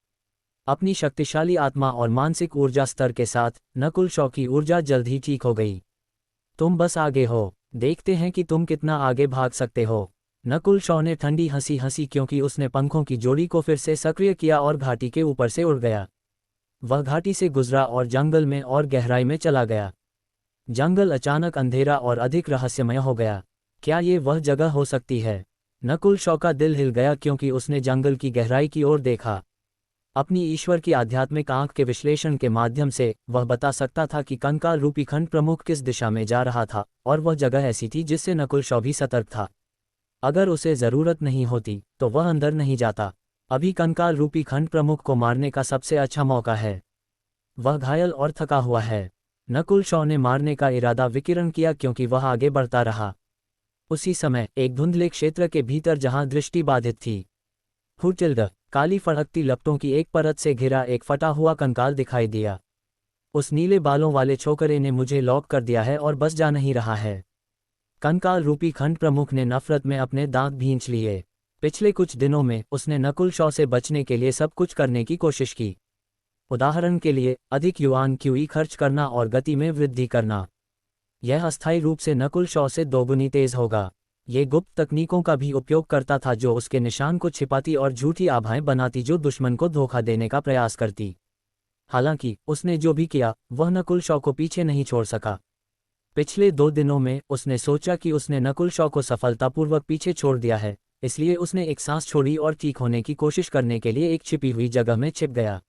अपनी शक्तिशाली आत्मा और मानसिक ऊर्जा स्तर के साथ नकुल शॉ की ऊर्जा जल्द ही ठीक हो गई। तुम बस आगे हो, देखते हैं कि तुम कितना आगे भाग सकते हो। नकुल शॉ ने ठंडी हंसी हंसी, क्योंकि उसने पंखों की जोड़ी को फिर से सक्रिय किया और घाटी के ऊपर से उड़ गया। वह घाटी से गुजरा और जंगल में और गहराई में चला गया। जंगल अचानक अंधेरा और अधिक रहस्यमय हो गया। क्या ये वह जगह हो सकती है? नकुल शॉ का दिल हिल गया, क्योंकि उसने जंगल की गहराई की ओर देखा। अपनी ईश्वर की आध्यात्मिक आंख के विश्लेषण के माध्यम से वह बता सकता था कि कंकाल रूपी खंड प्रमुख किस दिशा में जा रहा था, और वह जगह ऐसी थी जिससे नकुल शॉ भी सतर्क था। अगर उसे जरूरत नहीं होती तो वह अंदर नहीं जाता। अभी कंकाल रूपी खंड प्रमुख को मारने का सबसे अच्छा मौका है। वह घायल और थका हुआ है। नकुल शॉ ने मारने का इरादा विकिरण किया, क्योंकि वह आगे बढ़ता रहा। उसी समय एक धुंधले क्षेत्र के भीतर, जहां दृष्टि बाधित थी, हुटिल्ड काली फड़कती लपटों की एक परत से घिरा एक फटा हुआ कंकाल दिखाई दिया। उस नीले बालों वाले छोकरे ने मुझे लॉक कर दिया है और बस जा नहीं रहा है। कंकाल रूपी खंड प्रमुख ने नफरत में अपने दांत भींच लिए। पिछले कुछ दिनों में उसने नकुल शॉ से बचने के लिए सब कुछ करने की कोशिश की। उदाहरण के लिए, अधिक युआन क्यूई खर्च करना और गति में वृद्धि करना। यह अस्थायी रूप से नकुल शॉ से दोगुनी तेज होगा। ये गुप्त तकनीकों का भी उपयोग करता था, जो उसके निशान को छिपाती और झूठी आभाएं बनाती, जो दुश्मन को धोखा देने का प्रयास करती। हालांकि उसने जो भी किया, वह नकुल शॉ को पीछे नहीं छोड़ सका। पिछले 2 दिनों में उसने सोचा कि उसने नकुल शॉ को सफलतापूर्वक पीछे छोड़ दिया है, इसलिए उसने एक सांस छोड़ी और ठीक होने की कोशिश करने के लिए एक छिपी हुई जगह में छिप गया।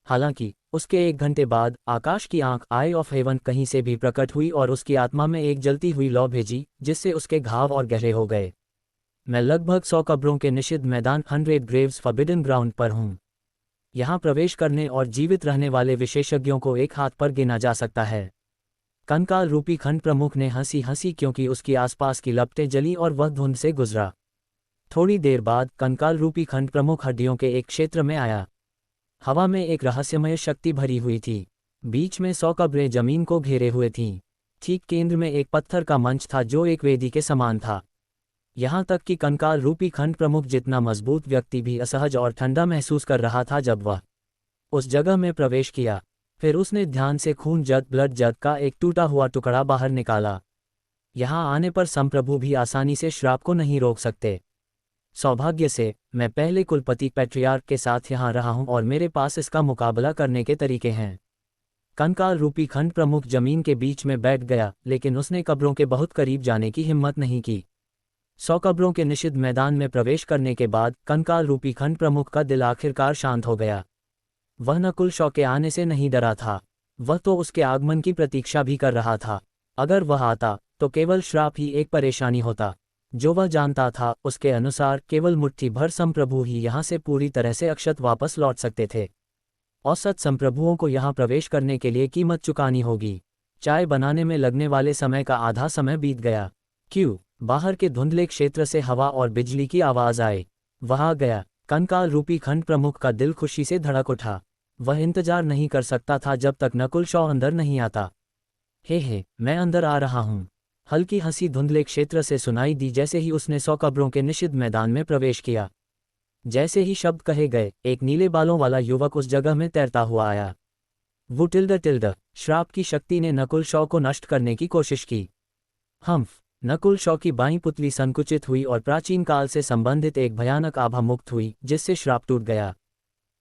हालांकि उसके 1 घंटे बाद आकाश की आंख आई ऑफ हेवन कहीं से भी प्रकट हुई और उसकी आत्मा में एक जलती हुई लौ भेजी, जिससे उसके घाव और गहरे हो गए। मैं लगभग 100 कब्रों के निषिद्ध मैदान 100 ग्रेव्स फॉरबिडन ग्राउंड पर हूँ। यहाँ प्रवेश करने और जीवित रहने वाले विशेषज्ञों को एक हाथ पर गिना जा सकता है। कंकाल रूपी खंड प्रमुख ने हंसी हंसी, क्योंकि उसकी आसपास की लपटें जली और वह धुंध से गुजरा। थोड़ी देर बाद कंकाल रूपी खंड प्रमुख हड्डियों के एक क्षेत्र में आया। हवा में एक रहस्यमय शक्ति भरी हुई थी। बीच में 100 कब्रें जमीन को घेरे हुए थीं। ठीक केंद्र में एक पत्थर का मंच था, जो एक वेदी के समान था। यहाँ तक कि कंकाल रूपी खंड प्रमुख जितना मजबूत व्यक्ति भी असहज और ठंडा महसूस कर रहा था जब वह उस जगह में प्रवेश किया। फिर उसने ध्यान से खून ब्लड जग का एक टूटा हुआ टुकड़ा बाहर निकाला। यहाँ आने पर संप्रभु भी आसानी से श्राप को नहीं रोक सकते। सौभाग्य से मैं पहले कुलपति पैट्रियार्क के साथ यहाँ रहा हूँ और मेरे पास इसका मुकाबला करने के तरीके हैं। कंकाल रूपी खंड प्रमुख जमीन के बीच में बैठ गया, लेकिन उसने कब्रों के बहुत करीब जाने की हिम्मत नहीं की। 100 कब्रों के निषिद्ध मैदान में प्रवेश करने के बाद कंकाल रूपी खंड प्रमुख का दिल आखिरकार शांत हो गया। वह नकुल शॉ के आने से नहीं डरा था, वह तो उसके आगमन की प्रतीक्षा भी कर रहा था। अगर वह आता तो केवल श्राप ही एक परेशानी होता। जो वह जानता था उसके अनुसार केवल मुट्ठी भर संप्रभु ही यहाँ से पूरी तरह से अक्षत वापस लौट सकते थे। औसत संप्रभुओं को यहाँ प्रवेश करने के लिए कीमत चुकानी होगी। चाय बनाने में लगने वाले समय का आधा समय बीत गया। क्यों? बाहर के धुंधले क्षेत्र से हवा और बिजली की आवाज आई। वह आ गया। कंकाल रूपी खंड प्रमुख का दिल खुशी से धड़क उठा। वह इंतजार नहीं कर सकता था जब तक नकुल शॉ अंदर नहीं आता। हे, मैं अंदर आ रहा हूँ। हल्की हंसी धुंधले क्षेत्र से सुनाई दी जैसे ही उसने 100 कब्रों के निषिद्ध मैदान में प्रवेश किया। जैसे ही शब्द कहे गए, एक नीले बालों वाला युवक उस जगह में तैरता हुआ आया। वो टिल्ड श्राप की शक्ति ने नकुल शॉ को नष्ट करने की कोशिश की। हम्फ। नकुल शॉ की बाईं पुतली संकुचित हुई और प्राचीन काल से संबंधित एक भयानक आभा मुक्त हुई जिससे श्राप टूट गया।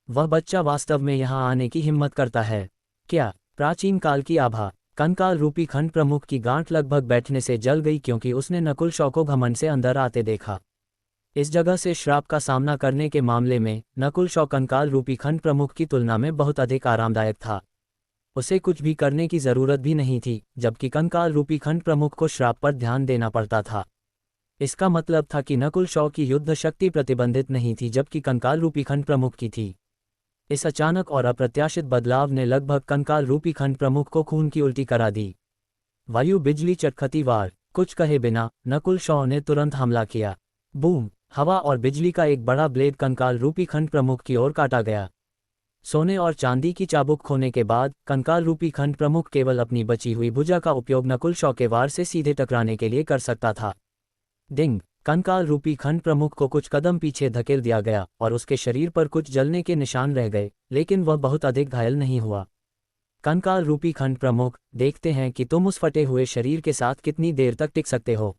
वह बच्चा वास्तव में यहाँ आने की हिम्मत करता है क्या? प्राचीन काल की आभा। कंकाल रूपी खंड प्रमुख की गांठ लगभग बैठने से जल गई क्योंकि उसने नकुल शॉ को घमंड से अंदर आते देखा। इस जगह से श्राप का सामना करने के मामले में नकुल शॉ कंकाल रूपी खंड प्रमुख की तुलना में बहुत अधिक आरामदायक था। उसे कुछ भी करने की जरूरत भी नहीं थी, जबकि कंकाल रूपी खंड प्रमुख को श्राप पर ध्यान देना पड़ता था। इसका मतलब था कि नकुल शॉ की युद्ध शक्ति प्रतिबंधित नहीं थी जबकि कंकाल रूपी खंड प्रमुख की थी। इस अचानक और अप्रत्याशित बदलाव ने लगभग कंकाल रूपी खंड प्रमुख को खून की उल्टी करा दी। वायु बिजली चटखटी वार। कुछ कहे बिना नकुल शॉ ने तुरंत हमला किया। बूम। हवा और बिजली का एक बड़ा ब्लेड कंकाल रूपी खंड प्रमुख की ओर काटा गया। सोने और चांदी की चाबुक खोने के बाद कंकाल रूपी खंड प्रमुख केवल अपनी बची हुई भुजा का उपयोग नकुल शॉ के वार से सीधे टकराने के लिए कर सकता था। डिंग। कंकाल रूपी खंड प्रमुख को कुछ कदम पीछे धकेल दिया गया और उसके शरीर पर कुछ जलने के निशान रह गए, लेकिन वह बहुत अधिक घायल नहीं हुआ। कंकाल रूपी खंड प्रमुख, देखते हैं कि तुम उस फटे हुए शरीर के साथ कितनी देर तक टिक सकते हो।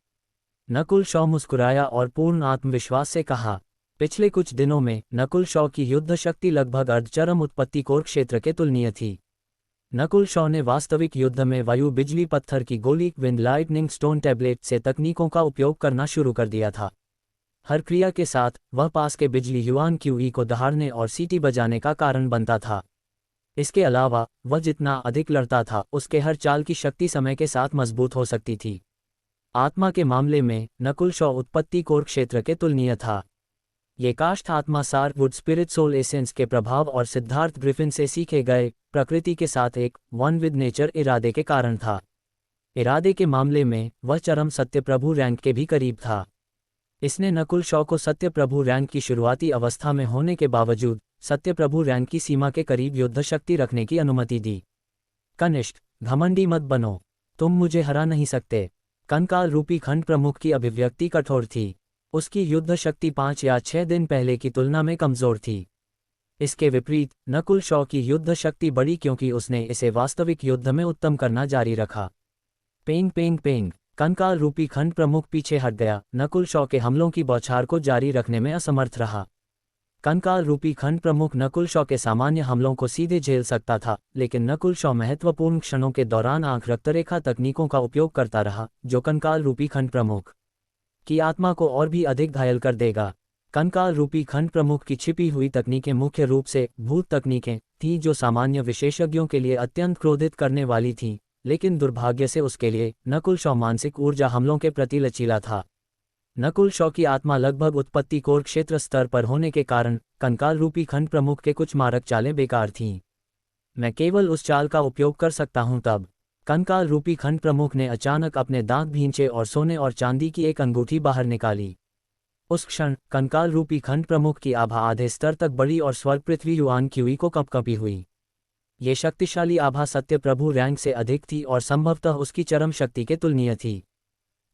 नकुल शॉ मुस्कुराया और पूर्ण आत्मविश्वास से कहा। पिछले कुछ दिनों में नकुल शॉ की युद्ध शक्ति लगभग अर्धचरम उत्पत्ति कोर क्षेत्र के तुलनीय थी। नकुल शॉ ने वास्तविक युद्ध में वायु बिजली पत्थर की गोली विंड लाइटनिंग स्टोन टैबलेट से तकनीकों का उपयोग करना शुरू कर दिया था। हर क्रिया के साथ वह पास के बिजली युआन क्यूई को दहाड़ने और सीटी बजाने का कारण बनता था। इसके अलावा वह जितना अधिक लड़ता था उसके हर चाल की शक्ति समय के साथ मजबूत हो सकती थी। आत्मा के मामले में नकुल शॉ उत्पत्ति कोर क्षेत्र के तुलनीय था। ये काष्ठ आत्मा सार वुड स्पिरिट सोल एसेंस के प्रभाव और सिद्धार्थ ग्रिफिन से सीखे गए प्रकृति के साथ एक वन विद नेचर इरादे के कारण था। इरादे के मामले में वह चरम सत्य प्रभु रैंक के भी करीब था। इसने नकुल शॉ को सत्य प्रभु रैंक की शुरुआती अवस्था में होने के बावजूद सत्य प्रभु रैंक की सीमा के करीब युद्ध शक्ति रखने की अनुमति दी। कनिष्ठ, घमंडी मत बनो, तुम मुझे हरा नहीं सकते। कंकाल रूपी खंड प्रमुख की अभिव्यक्ति कठोर थी। उसकी युद्ध शक्ति 5 या 6 दिन पहले की तुलना में कमजोर थी। इसके विपरीत नकुल शॉ की युद्ध शक्ति बढ़ी क्योंकि उसने इसे वास्तविक युद्ध में उत्तम करना जारी रखा। पेंग पेंग पेंग। कंकाल रूपी खंड प्रमुख पीछे हट गया, नकुल शॉ के हमलों की बौछार को जारी रखने में असमर्थ रहा। कंकाल रूपी खंड प्रमुख नकुल शॉ के सामान्य हमलों को सीधे झेल सकता था, लेकिन नकुल शॉ महत्वपूर्ण क्षणों के दौरान आंख रक्तरेखा तकनीकों का उपयोग करता रहा, जो कंकाल रूपी खंड प्रमुख की आत्मा को और भी अधिक घायल कर देगा। कंकाल रूपी खंड प्रमुख की छिपी हुई तकनीकें मुख्य रूप से भूत तकनीकें थीं जो सामान्य विशेषज्ञों के लिए अत्यंत क्रोधित करने वाली थीं, लेकिन दुर्भाग्य से उसके लिए नकुल शॉ मानसिक ऊर्जा हमलों के प्रति लचीला था। नकुल शॉ की आत्मा लगभग उत्पत्ति कोर क्षेत्र स्तर पर होने के कारण कंकाल रूपी खंड प्रमुख के कुछ मारक चालें बेकार थीं। मैं केवल उस चाल का उपयोग कर सकता हूं तब। कंकाल रूपी खंड प्रमुख ने अचानक अपने दांत भींचे और सोने और चांदी की एक अंगूठी बाहर निकाली। उस क्षण कंकाल रूपी खंड प्रमुख की आभा आधे स्तर तक बढ़ी और स्वर्ग पृथ्वी युआन क्यूई को कंपकंपी हुई। ये शक्तिशाली आभा सत्य प्रभु रैंक से अधिक थी और संभवतः उसकी चरम शक्ति के तुलनीय थी।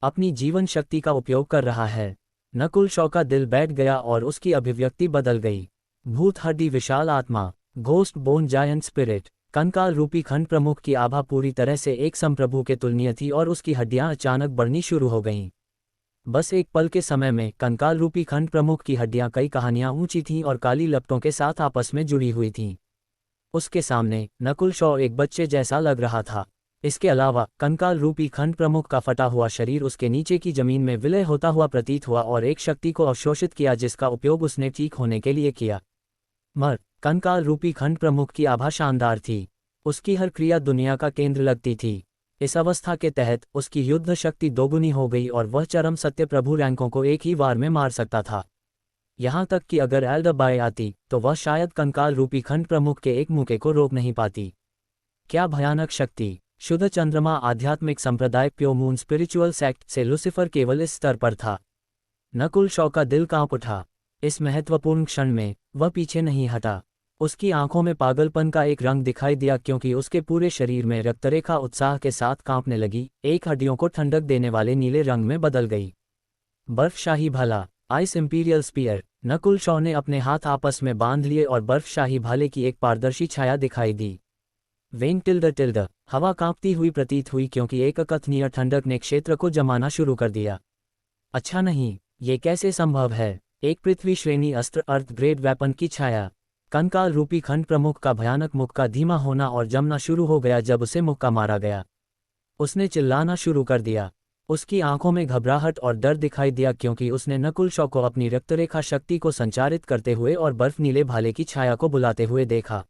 अपनी जीवन शक्ति का उपयोग कर रहा है। नकुल शॉ का दिल बैठ गया और उसकी अभिव्यक्ति बदल गई। भूत हड्डी विशाल आत्मा, घोस्ट बोन जायंट स्पिरिट। कंकाल रूपी खंड प्रमुख की आभा पूरी तरह से एक संप्रभु के तुलनीय थी और उसकी हड्डियां अचानक बढ़नी शुरू हो गईं। बस एक पल के समय में कंकाल रूपी खंड प्रमुख की हड्डियां कई कहानियां ऊंची थीं और काली लपटों के साथ आपस में जुड़ी हुई थीं। उसके सामने नकुल शॉ एक बच्चे जैसा लग रहा था। इसके अलावा कंकाल रूपी खंड प्रमुख का फटा हुआ शरीर उसके नीचे की जमीन में विलय होता हुआ प्रतीत हुआ और एक शक्ति को अवशोषित किया जिसका उपयोग उसने ठीक होने के लिए किया। मर। कंकाल रूपी खंड प्रमुख की आभा शानदार थी। उसकी हर क्रिया दुनिया का केंद्र लगती थी। इस अवस्था के तहत उसकी युद्ध शक्ति दोगुनी हो गई और वह चरम सत्य प्रभु रैंकों को एक ही वार में मार सकता था। यहाँ तक कि अगर एल्डरबाई आती तो वह शायद कंकाल रूपी खंड प्रमुख के एक मुके को रोक नहीं पाती। क्या भयानक शक्ति! शुद्ध चंद्रमा आध्यात्मिक संप्रदाय प्योर मून स्पिरिचुअल सेक्ट से लुसिफर केवल इस स्तर पर था। नकुल शॉ का दिल कांप उठा। इस महत्वपूर्ण क्षण में वह पीछे नहीं हटा। उसकी आंखों में पागलपन का एक रंग दिखाई दिया क्योंकि उसके पूरे शरीर में रक्तरेखा उत्साह के साथ कांपने लगी, एक हड्डियों को ठंडक देने वाले नीले रंग में बदल गई। बर्फशाही भाला, ice imperial spear. Nakul Shaw ने अपने हाथ आपस में बांध लिए और बर्फशाही भाले की एक पारदर्शी छाया दिखाई दी। वेन टिल्ड टिल्ड, हवा कांपती हुई प्रतीत हुई क्योंकि एक अकथनीय ठंडक ने क्षेत्र को जमाना शुरू कर दिया। अच्छा नहीं, ये कैसे संभव है? एक पृथ्वी श्रेणी अस्त्र अर्थ ग्रेड वेपन की छाया। कंकाल रूपी खंड प्रमुख का भयानक मुख का धीमा होना और जमना शुरू हो गया जब उसे मुक्का मारा गया। उसने चिल्लाना शुरू कर दिया। उसकी आंखों में घबराहट और डर दिखाई दिया क्योंकि उसने नकुल शॉ को अपनी रक्तरेखा शक्ति को संचारित करते हुए और बर्फ नीले भाले की छाया को बुलाते हुए देखा।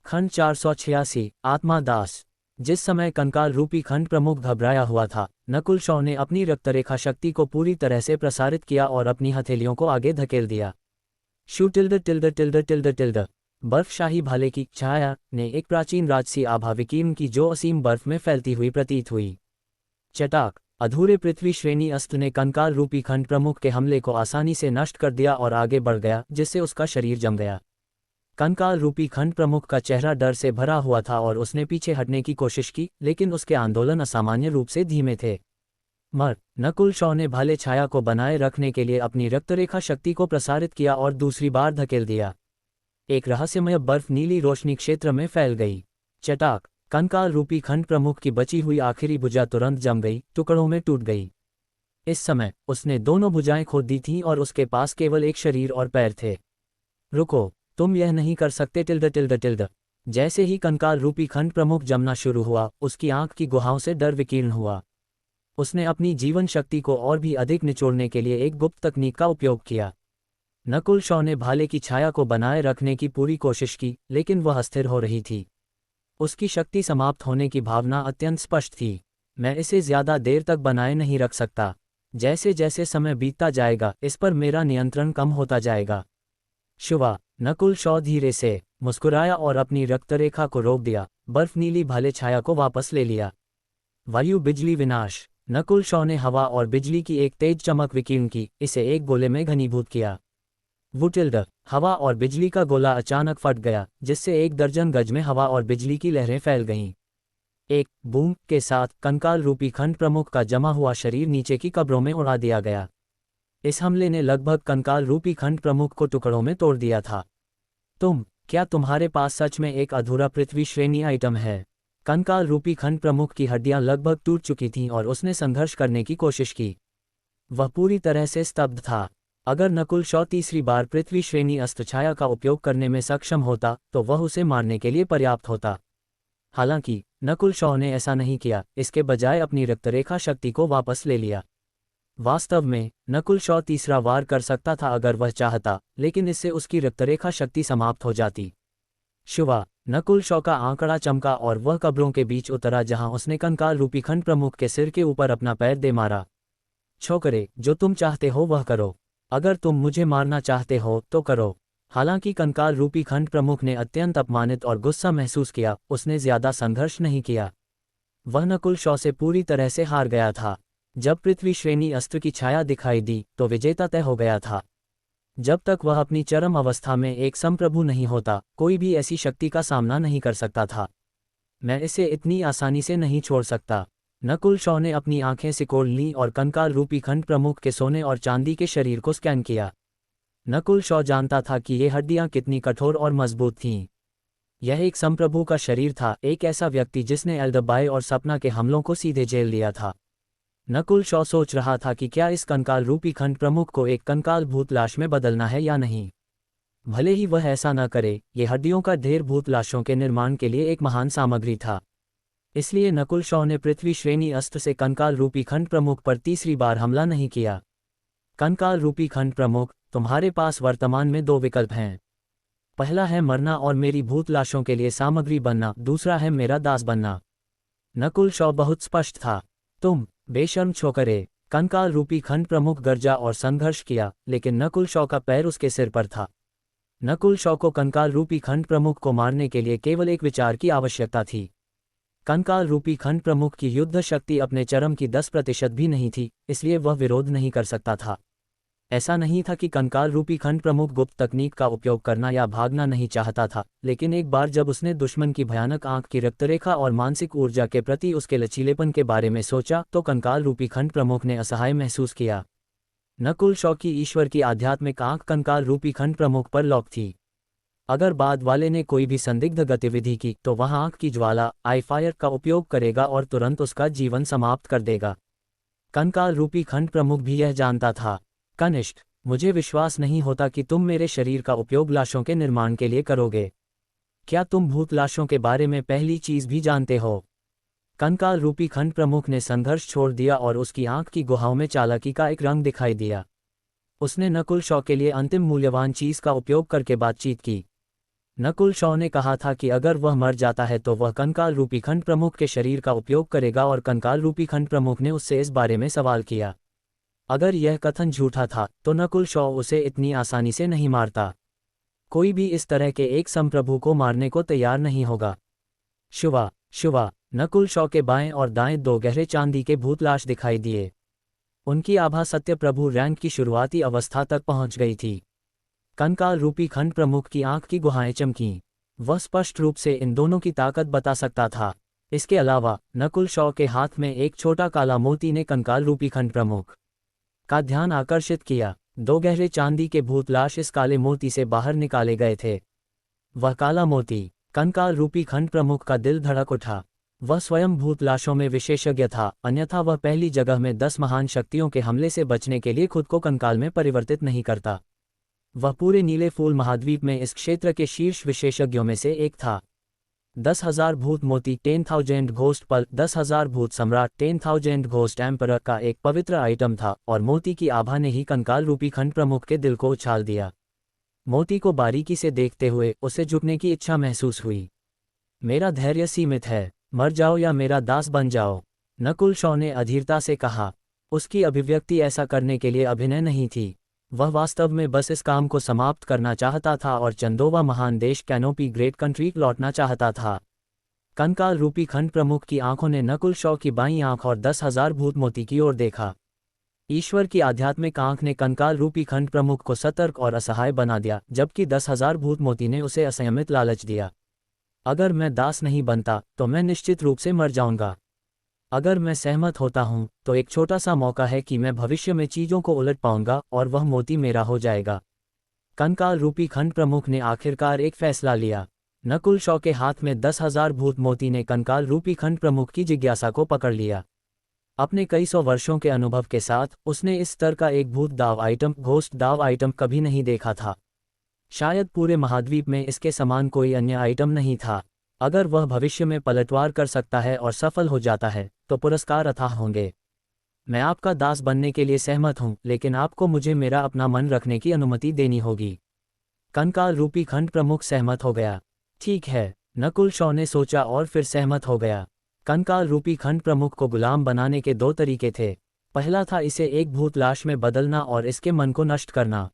खंड 486, आत्मा दास। जिस समय कंकाल रूपी खंड प्रमुख घबराया हुआ था, नकुल शॉ ने अपनी रक्तरेखा शक्ति को पूरी तरह से प्रसारित किया और अपनी हथेलियों को आगे धकेल दिया। शू टिल्ड टिल्ड टिल्ड टिल्ड टिल्ड। बर्फशाही भाले की छाया ने एक प्राचीन राजसी आभा विकीर्ण की जो असीम बर्फ में फैलती हुई प्रतीत हुई। चटाक! अधूरे पृथ्वी श्रेणी अस्त्र ने कंकाल रूपी खंड प्रमुख के हमले को आसानी से नष्ट कर दिया और आगे बढ़ गया, जिससे उसका शरीर जम गया। कंकाल रूपी खंड प्रमुख का चेहरा डर से भरा हुआ था और उसने पीछे हटने की कोशिश की, लेकिन उसके आंदोलन असामान्य रूप से धीमे थे। नकुल शॉ ने भाले छाया को बनाए रखने के लिए अपनी रक्तरेखा शक्ति को प्रसारित किया और दूसरी बार धकेल दिया। एक रहस्यमय बर्फ नीली रोशनी क्षेत्र में फैल गई। चटाक! कंकाल रूपी खंड प्रमुख की बची हुई आखिरी भुजा तुरंत जम गई, टुकड़ों में टूट गई। इस समय उसने दोनों भुजाएं खो दी थीं और उसके पास केवल एक शरीर और पैर थे। रुको, तुम यह नहीं कर सकते टिल्ड टिल्ड टिल्ड। जैसे ही कंकाल रूपी खंड प्रमुख जमना शुरू हुआ, उसकी आंख की गुहाओं से डर विकीर्ण हुआ। उसने अपनी जीवन शक्ति को और भी अधिक निचोड़ने के लिए एक गुप्त तकनीक का उपयोग किया। नकुल शॉ ने भाले की छाया को बनाए रखने की पूरी कोशिश की, लेकिन वह अस्थिर हो रही थी। उसकी शक्ति समाप्त होने की भावना अत्यंत स्पष्ट थी। मैं इसे ज्यादा देर तक बनाए नहीं रख सकता। जैसे जैसे समय बीतता जाएगा, इस पर मेरा नियंत्रण कम होता जाएगा। शुवा! नकुल शॉ धीरे से मुस्कुराया और अपनी रक्तरेखा को रोक दिया, बर्फ नीली भाले छाया को वापस ले लिया। वायु बिजली विनाश। नकुल शॉ ने हवा और बिजली की एक तेज चमक विकीर्ण की, इसे एक गोले में घनीभूत किया। वुटिल्ड, हवा और बिजली का गोला अचानक फट गया, जिससे 1 दर्जन गज में हवा और बिजली की लहरें फैल गईं। एक बूम के साथ कंकाल रूपी खंड प्रमुख का जमा हुआ शरीर नीचे की कब्रों में उड़ा दिया गया। इस हमले ने लगभग कंकाल रूपी खंड प्रमुख को टुकड़ों में तोड़ दिया था। क्या तुम्हारे पास सच में एक अधूरा पृथ्वी श्रेणी आइटम है? कंकाल रूपी खंड प्रमुख की हड्डियां लगभग टूट चुकी थीं और उसने संघर्ष करने की कोशिश की। वह पूरी तरह से स्तब्ध था। अगर नकुल शॉ तीसरी बार पृथ्वी श्रेणी अस्त्र छाया का उपयोग करने में सक्षम होता तो वह उसे मारने के लिए पर्याप्त होता। हालांकि नकुल शॉ ने ऐसा नहीं किया, इसके बजाय अपनी रक्तरेखा शक्ति को वापस ले लिया। वास्तव में नकुल शॉ तीसरा वार कर सकता था अगर वह चाहता, लेकिन इससे उसकी रक्तरेखा शक्ति समाप्त हो जाती। शुवा! नकुल शॉ का आंकड़ा चमका और वह कब्रों के बीच उतरा जहां उसने कंकाल रूपी खंड प्रमुख के सिर के ऊपर अपना पैर दे मारा। छोकरे, जो तुम चाहते हो वह करो। अगर तुम मुझे मारना चाहते हो तो करो। हालांकि कंकाल रूपी खंड प्रमुख ने अत्यंत अपमानित और गुस्सा महसूस किया, उसने ज्यादा संघर्ष नहीं किया। वह नकुल शॉ से पूरी तरह से हार गया था। जब पृथ्वी श्रेणी अस्त्र की छाया दिखाई दी तो विजेता तय हो गया था। जब तक वह अपनी चरम अवस्था में एक संप्रभु नहीं होता, कोई भी ऐसी शक्ति का सामना नहीं कर सकता था। मैं इसे इतनी आसानी से नहीं छोड़ सकता। नकुल शॉ ने अपनी आंखें सिकोड़ लीं और कंकाल रूपी खंड प्रमुख के सोने और चांदी के शरीर को स्कैन किया। नकुल शॉ जानता था कि ये हड्डियां कितनी कठोर और मजबूत थीं। यह एक संप्रभु का शरीर था, एक ऐसा व्यक्ति जिसने एल्डरबाई और सपना के हमलों को सीधे जेल दिया था। नकुल शॉ सोच रहा था कि क्या इस कंकाल रूपी खंड प्रमुख को एक कंकाल भूत लाश में बदलना है या नहीं। भले ही वह ऐसा न करे, ये हड्डियों का ढेर भूत लाशों के निर्माण के लिए एक महान सामग्री था। इसलिए नकुल शॉ ने पृथ्वी श्रेणी अस्त्र से कंकाल रूपी खंड प्रमुख पर तीसरी बार हमला नहीं किया। कंकाल रूपी खंड प्रमुख, तुम्हारे पास वर्तमान में 2 विकल्प हैं। पहला है मरना और मेरी भूत लाशों के लिए सामग्री बनना, दूसरा है मेरा दास बनना। नकुल शॉ बहुत स्पष्ट था। तुम बेशर्म छोकरे, कंकाल रूपी खंड प्रमुख गरजा और संघर्ष किया, लेकिन नकुल शॉ का पैर उसके सिर पर था। नकुल शॉ को कंकाल रूपी खंड प्रमुख को मारने के लिए केवल एक विचार की आवश्यकता थी। कंकाल रूपी खंड प्रमुख की युद्ध शक्ति अपने चरम की 10% भी नहीं थी, इसलिए वह विरोध नहीं कर सकता था। ऐसा नहीं था कि कंकाल रूपी खंड प्रमुख गुप्त तकनीक का उपयोग करना या भागना नहीं चाहता था, लेकिन एक बार जब उसने दुश्मन की भयानक आंख की रक्तरेखा और मानसिक ऊर्जा के प्रति उसके लचीलेपन के बारे में सोचा तो कंकाल रूपी खंड प्रमुख ने असहाय महसूस किया। नकुल शॉ की ईश्वर की आध्यात्मिक आंख कंकाल रूपी खंड प्रमुख पर लॉक थी। अगर बाद वाले ने कोई भी संदिग्ध गतिविधि की तो वह आंख की ज्वाला आई फायर का उपयोग करेगा और तुरंत उसका जीवन समाप्त कर देगा। कंकाल रूपी खंड प्रमुख भी यह जानता था। कनिष्ठ, मुझे विश्वास नहीं होता कि तुम मेरे शरीर का उपयोग लाशों के निर्माण के लिए करोगे। क्या तुम भूत लाशों के बारे में पहली चीज भी जानते हो? कंकाल रूपी खंड प्रमुख ने संघर्ष छोड़ दिया और उसकी आंख की गुहाओं में चालाकी का एक रंग दिखाई दिया। उसने नकुल शॉ के लिए अंतिम मूल्यवान चीज का उपयोग करके बातचीत की। नकुल शॉ ने कहा था कि अगर वह मर जाता है तो वह कंकाल रूपी खंड प्रमुख के शरीर का उपयोग करेगा, और कंकाल रूपी खंड प्रमुख ने उससे इस बारे में सवाल किया। अगर यह कथन झूठा था तो नकुल शॉ उसे इतनी आसानी से नहीं मारता। कोई भी इस तरह के एक संप्रभु को मारने को तैयार नहीं होगा। शुवा शुवा, नकुल शॉ के बाएं और दाएं दो गहरे चांदी के भूत लाश दिखाई दिए। उनकी आभा सत्य प्रभु रैंक की शुरुआती अवस्था तक पहुंच गई थी। कंकाल रूपी खंड प्रमुख की आंख की गुहाएं चमकीं। वह स्पष्ट रूप से इन दोनों की ताकत बता सकता था। इसके अलावा नकुल शॉ के हाथ में एक छोटा काला मोती ने कंकाल रूपी खंड प्रमुख का ध्यान आकर्षित किया। दो गहरे चांदी के भूत लाश इस काले मोती से बाहर निकाले गए थे। वह काला मोती, कंकाल रूपी खंड प्रमुख का दिल धड़क उठा। वह स्वयं भूत लाशों में विशेषज्ञ था, अन्यथा वह पहली जगह में 10 महान शक्तियों के हमले से बचने के लिए खुद को कंकाल में परिवर्तित नहीं करता। वह पूरे नीले फूल महाद्वीप में इस क्षेत्र के शीर्ष विशेषज्ञों में से एक था। 10,000 भूत मोती 10,000 घोस्ट पल 10,000 भूत सम्राट 10,000 घोस्ट एम्परर का एक पवित्र आइटम था, और मोती की आभा ने ही कंकाल रूपी खंड प्रमुख के दिल को उछाल दिया। मोती को बारीकी से देखते हुए उसे झुकने की इच्छा महसूस हुई। मेरा धैर्य सीमित है, मर जाओ या मेरा दास बन जाओ, नकुल शॉ ने अधीरता से कहा। उसकी अभिव्यक्ति ऐसा करने के लिए अभिनय नहीं थी। वह वास्तव में बस इस काम को समाप्त करना चाहता था और चंदोवा महान देश कैनोपी ग्रेट कंट्री लौटना चाहता था। कंकाल रूपी खंड प्रमुख की आंखों ने नकुल शॉ की बाईं आंख और 10,000 भूत मोती की ओर देखा। ईश्वर की आध्यात्मिक आंख ने कंकाल रूपी खंड प्रमुख को सतर्क और असहाय बना दिया, जबकि 10,000 भूत मोती ने उसे असंयमित लालच दिया। अगर मैं दास नहीं बनता तो मैं निश्चित रूप से मर जाऊंगा। अगर मैं सहमत होता हूं तो एक छोटा सा मौका है कि मैं भविष्य में चीजों को उलट पाऊंगा और वह मोती मेरा हो जाएगा। कंकाल रूपी खंड प्रमुख ने आखिरकार एक फैसला लिया। नकुल शॉ के हाथ में 10,000 भूत मोती ने कंकाल रूपी खंड प्रमुख की जिज्ञासा को पकड़ लिया। अपने कई सौ वर्षों के अनुभव के साथ उसने इस स्तर का एक भूत दाव आइटम, घोस्ट दाव आइटम कभी नहीं देखा था। शायद पूरे महाद्वीप में इसके समान कोई अन्य आइटम नहीं था। अगर वह भविष्य में पलटवार कर सकता है और सफल हो जाता है तो पुरस्कार अथाह होंगे। मैं आपका दास बनने के लिए सहमत हूं, लेकिन आपको मुझे मेरा अपना मन रखने की अनुमति देनी होगी। कंकाल रूपी खंड प्रमुख सहमत हो गया। ठीक है, नकुल शॉ ने सोचा और फिर सहमत हो गया। कंकाल रूपी खंड प्रमुख को गुलाम बनाने के दो तरीके थे। पहला था इसे एक भूत लाश में बदलना और इसके मन को नष्ट करना।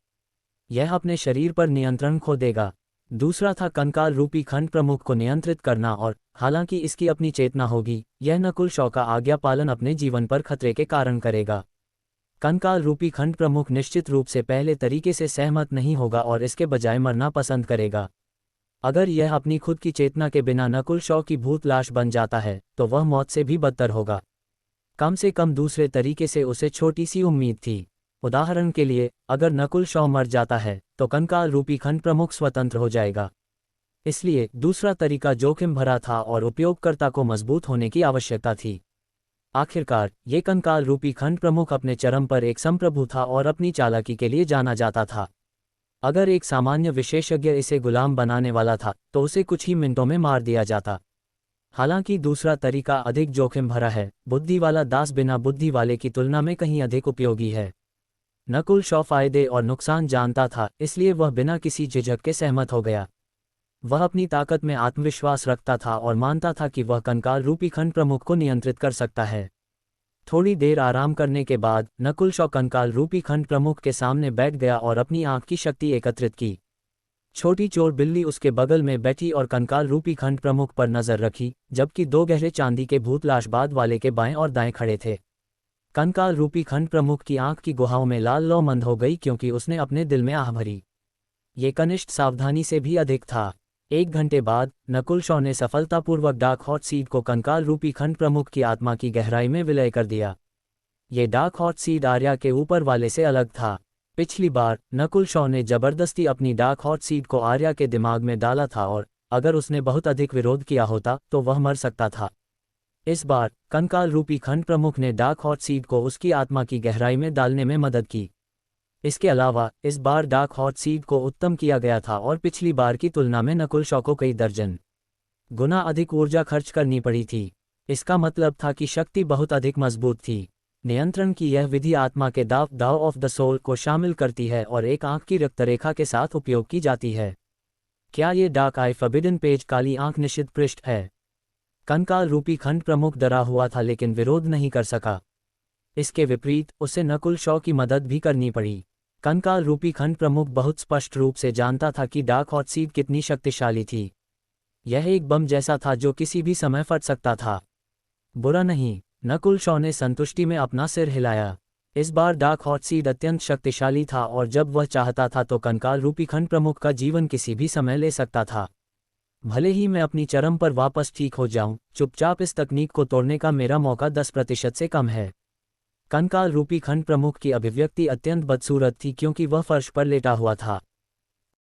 यह अपने शरीर पर नियंत्रण खो देगा। दूसरा था कंकाल रूपी खंड प्रमुख को नियंत्रित करना, और हालांकि इसकी अपनी चेतना होगी, यह नकुल शॉ का आज्ञा पालन अपने जीवन पर खतरे के कारण करेगा। कंकाल रूपी खंड प्रमुख निश्चित रूप से पहले तरीके से सहमत नहीं होगा और इसके बजाय मरना पसंद करेगा। अगर यह अपनी खुद की चेतना के बिना नकुल शॉ की भूत लाश बन जाता है तो वह मौत से भी बदतर होगा। कम से कम दूसरे तरीके से उसे छोटी सी उम्मीद थी। उदाहरण के लिए, अगर नकुल शॉ मर जाता है तो कंकाल रूपी खंड प्रमुख स्वतंत्र हो जाएगा। इसलिए दूसरा तरीका जोखिम भरा था और उपयोगकर्ता को मजबूत होने की आवश्यकता थी। आखिरकार ये कंकाल रूपी खंड प्रमुख अपने चरम पर एक संप्रभु था और अपनी चालाकी के लिए जाना जाता था। अगर एक सामान्य विशेषज्ञ इसे गुलाम बनाने वाला था तो उसे कुछ ही मिनटों में मार दिया जाता। हालांकि दूसरा तरीका अधिक जोखिम भरा है। बुद्धि वाला दास बिना बुद्धि वाले की तुलना में कहीं अधिक उपयोगी है। नकुल शॉ फायदे और नुकसान जानता था, इसलिए वह बिना किसी झिझक के सहमत हो गया। वह अपनी ताकत में आत्मविश्वास रखता था और मानता था कि वह कंकाल रूपी खंड प्रमुख को नियंत्रित कर सकता है। थोड़ी देर आराम करने के बाद नकुल शॉ कंकाल रूपी खंड प्रमुख के सामने बैठ गया और अपनी आंख की शक्ति एकत्रित की। छोटी चोर बिल्ली उसके बगल में बैठी और कंकाल रूपी खंड प्रमुख पर नजर रखी, जबकि दो गहरे चांदी के भूत लाशबाद वाले के बाएं और दाएं खड़े थे। कंकाल रूपी खंड प्रमुख की आंख की गुहाओं में लाल लौ मंद हो गई क्योंकि उसने अपने दिल में आह भरी। ये कनिष्ठ सावधानी से भी अधिक था। 1 घंटे बाद नकुल शॉ ने सफलतापूर्वक डार्क हॉट सीड को कंकाल रूपी खंड प्रमुख की आत्मा की गहराई में विलय कर दिया। ये डार्क हॉट सीड आर्या के ऊपर वाले से अलग था। पिछली बार नकुल शॉ ने जबरदस्ती अपनी डार्क हॉट सीड को आर्या के दिमाग में डाला था और अगर उसने बहुत अधिक विरोध किया होता तो वह मर सकता था। इस बार कंकाल रूपी खंड प्रमुख ने डार्क हॉट सीड को उसकी आत्मा की गहराई में डालने में मदद की। इसके अलावा इस बार डार्क हॉट सीड को उत्तम किया गया था और पिछली बार की तुलना में नकुल शॉ को कई दर्जन गुना अधिक ऊर्जा खर्च करनी पड़ी थी। इसका मतलब था कि शक्ति बहुत अधिक मजबूत थी। नियंत्रण की यह विधि आत्मा के दाव ऑफ द सोल को शामिल करती है और एक आंख की रक्तरेखा के साथ उपयोग की जाती है। क्या ये डार्क आई फॉरबिडन पेज काली आंख निषिद्ध पृष्ठ है? कंकाल रूपी खंड प्रमुख डरा हुआ था लेकिन विरोध नहीं कर सका। इसके विपरीत उसे नकुल शॉ की मदद भी करनी पड़ी। कंकाल रूपी खंड प्रमुख बहुत स्पष्ट रूप से जानता था कि डार्क हॉट सीड कितनी शक्तिशाली थी। यह एक बम जैसा था जो किसी भी समय फट सकता था। बुरा नहीं, नकुल शॉ ने संतुष्टि में अपना सिर हिलाया। इस बार डार्क हॉट सीड अत्यंत शक्तिशाली था और जब वह चाहता था तो कंकाल रूपी खंड प्रमुख का जीवन किसी भी समय ले सकता था। भले ही मैं अपनी चरम पर वापस ठीक हो जाऊं, चुपचाप इस तकनीक को तोड़ने का मेरा मौका 10% से कम है। कंकाल रूपी खंड प्रमुख की अभिव्यक्ति अत्यंत बदसूरत थी क्योंकि वह फर्श पर लेटा हुआ था।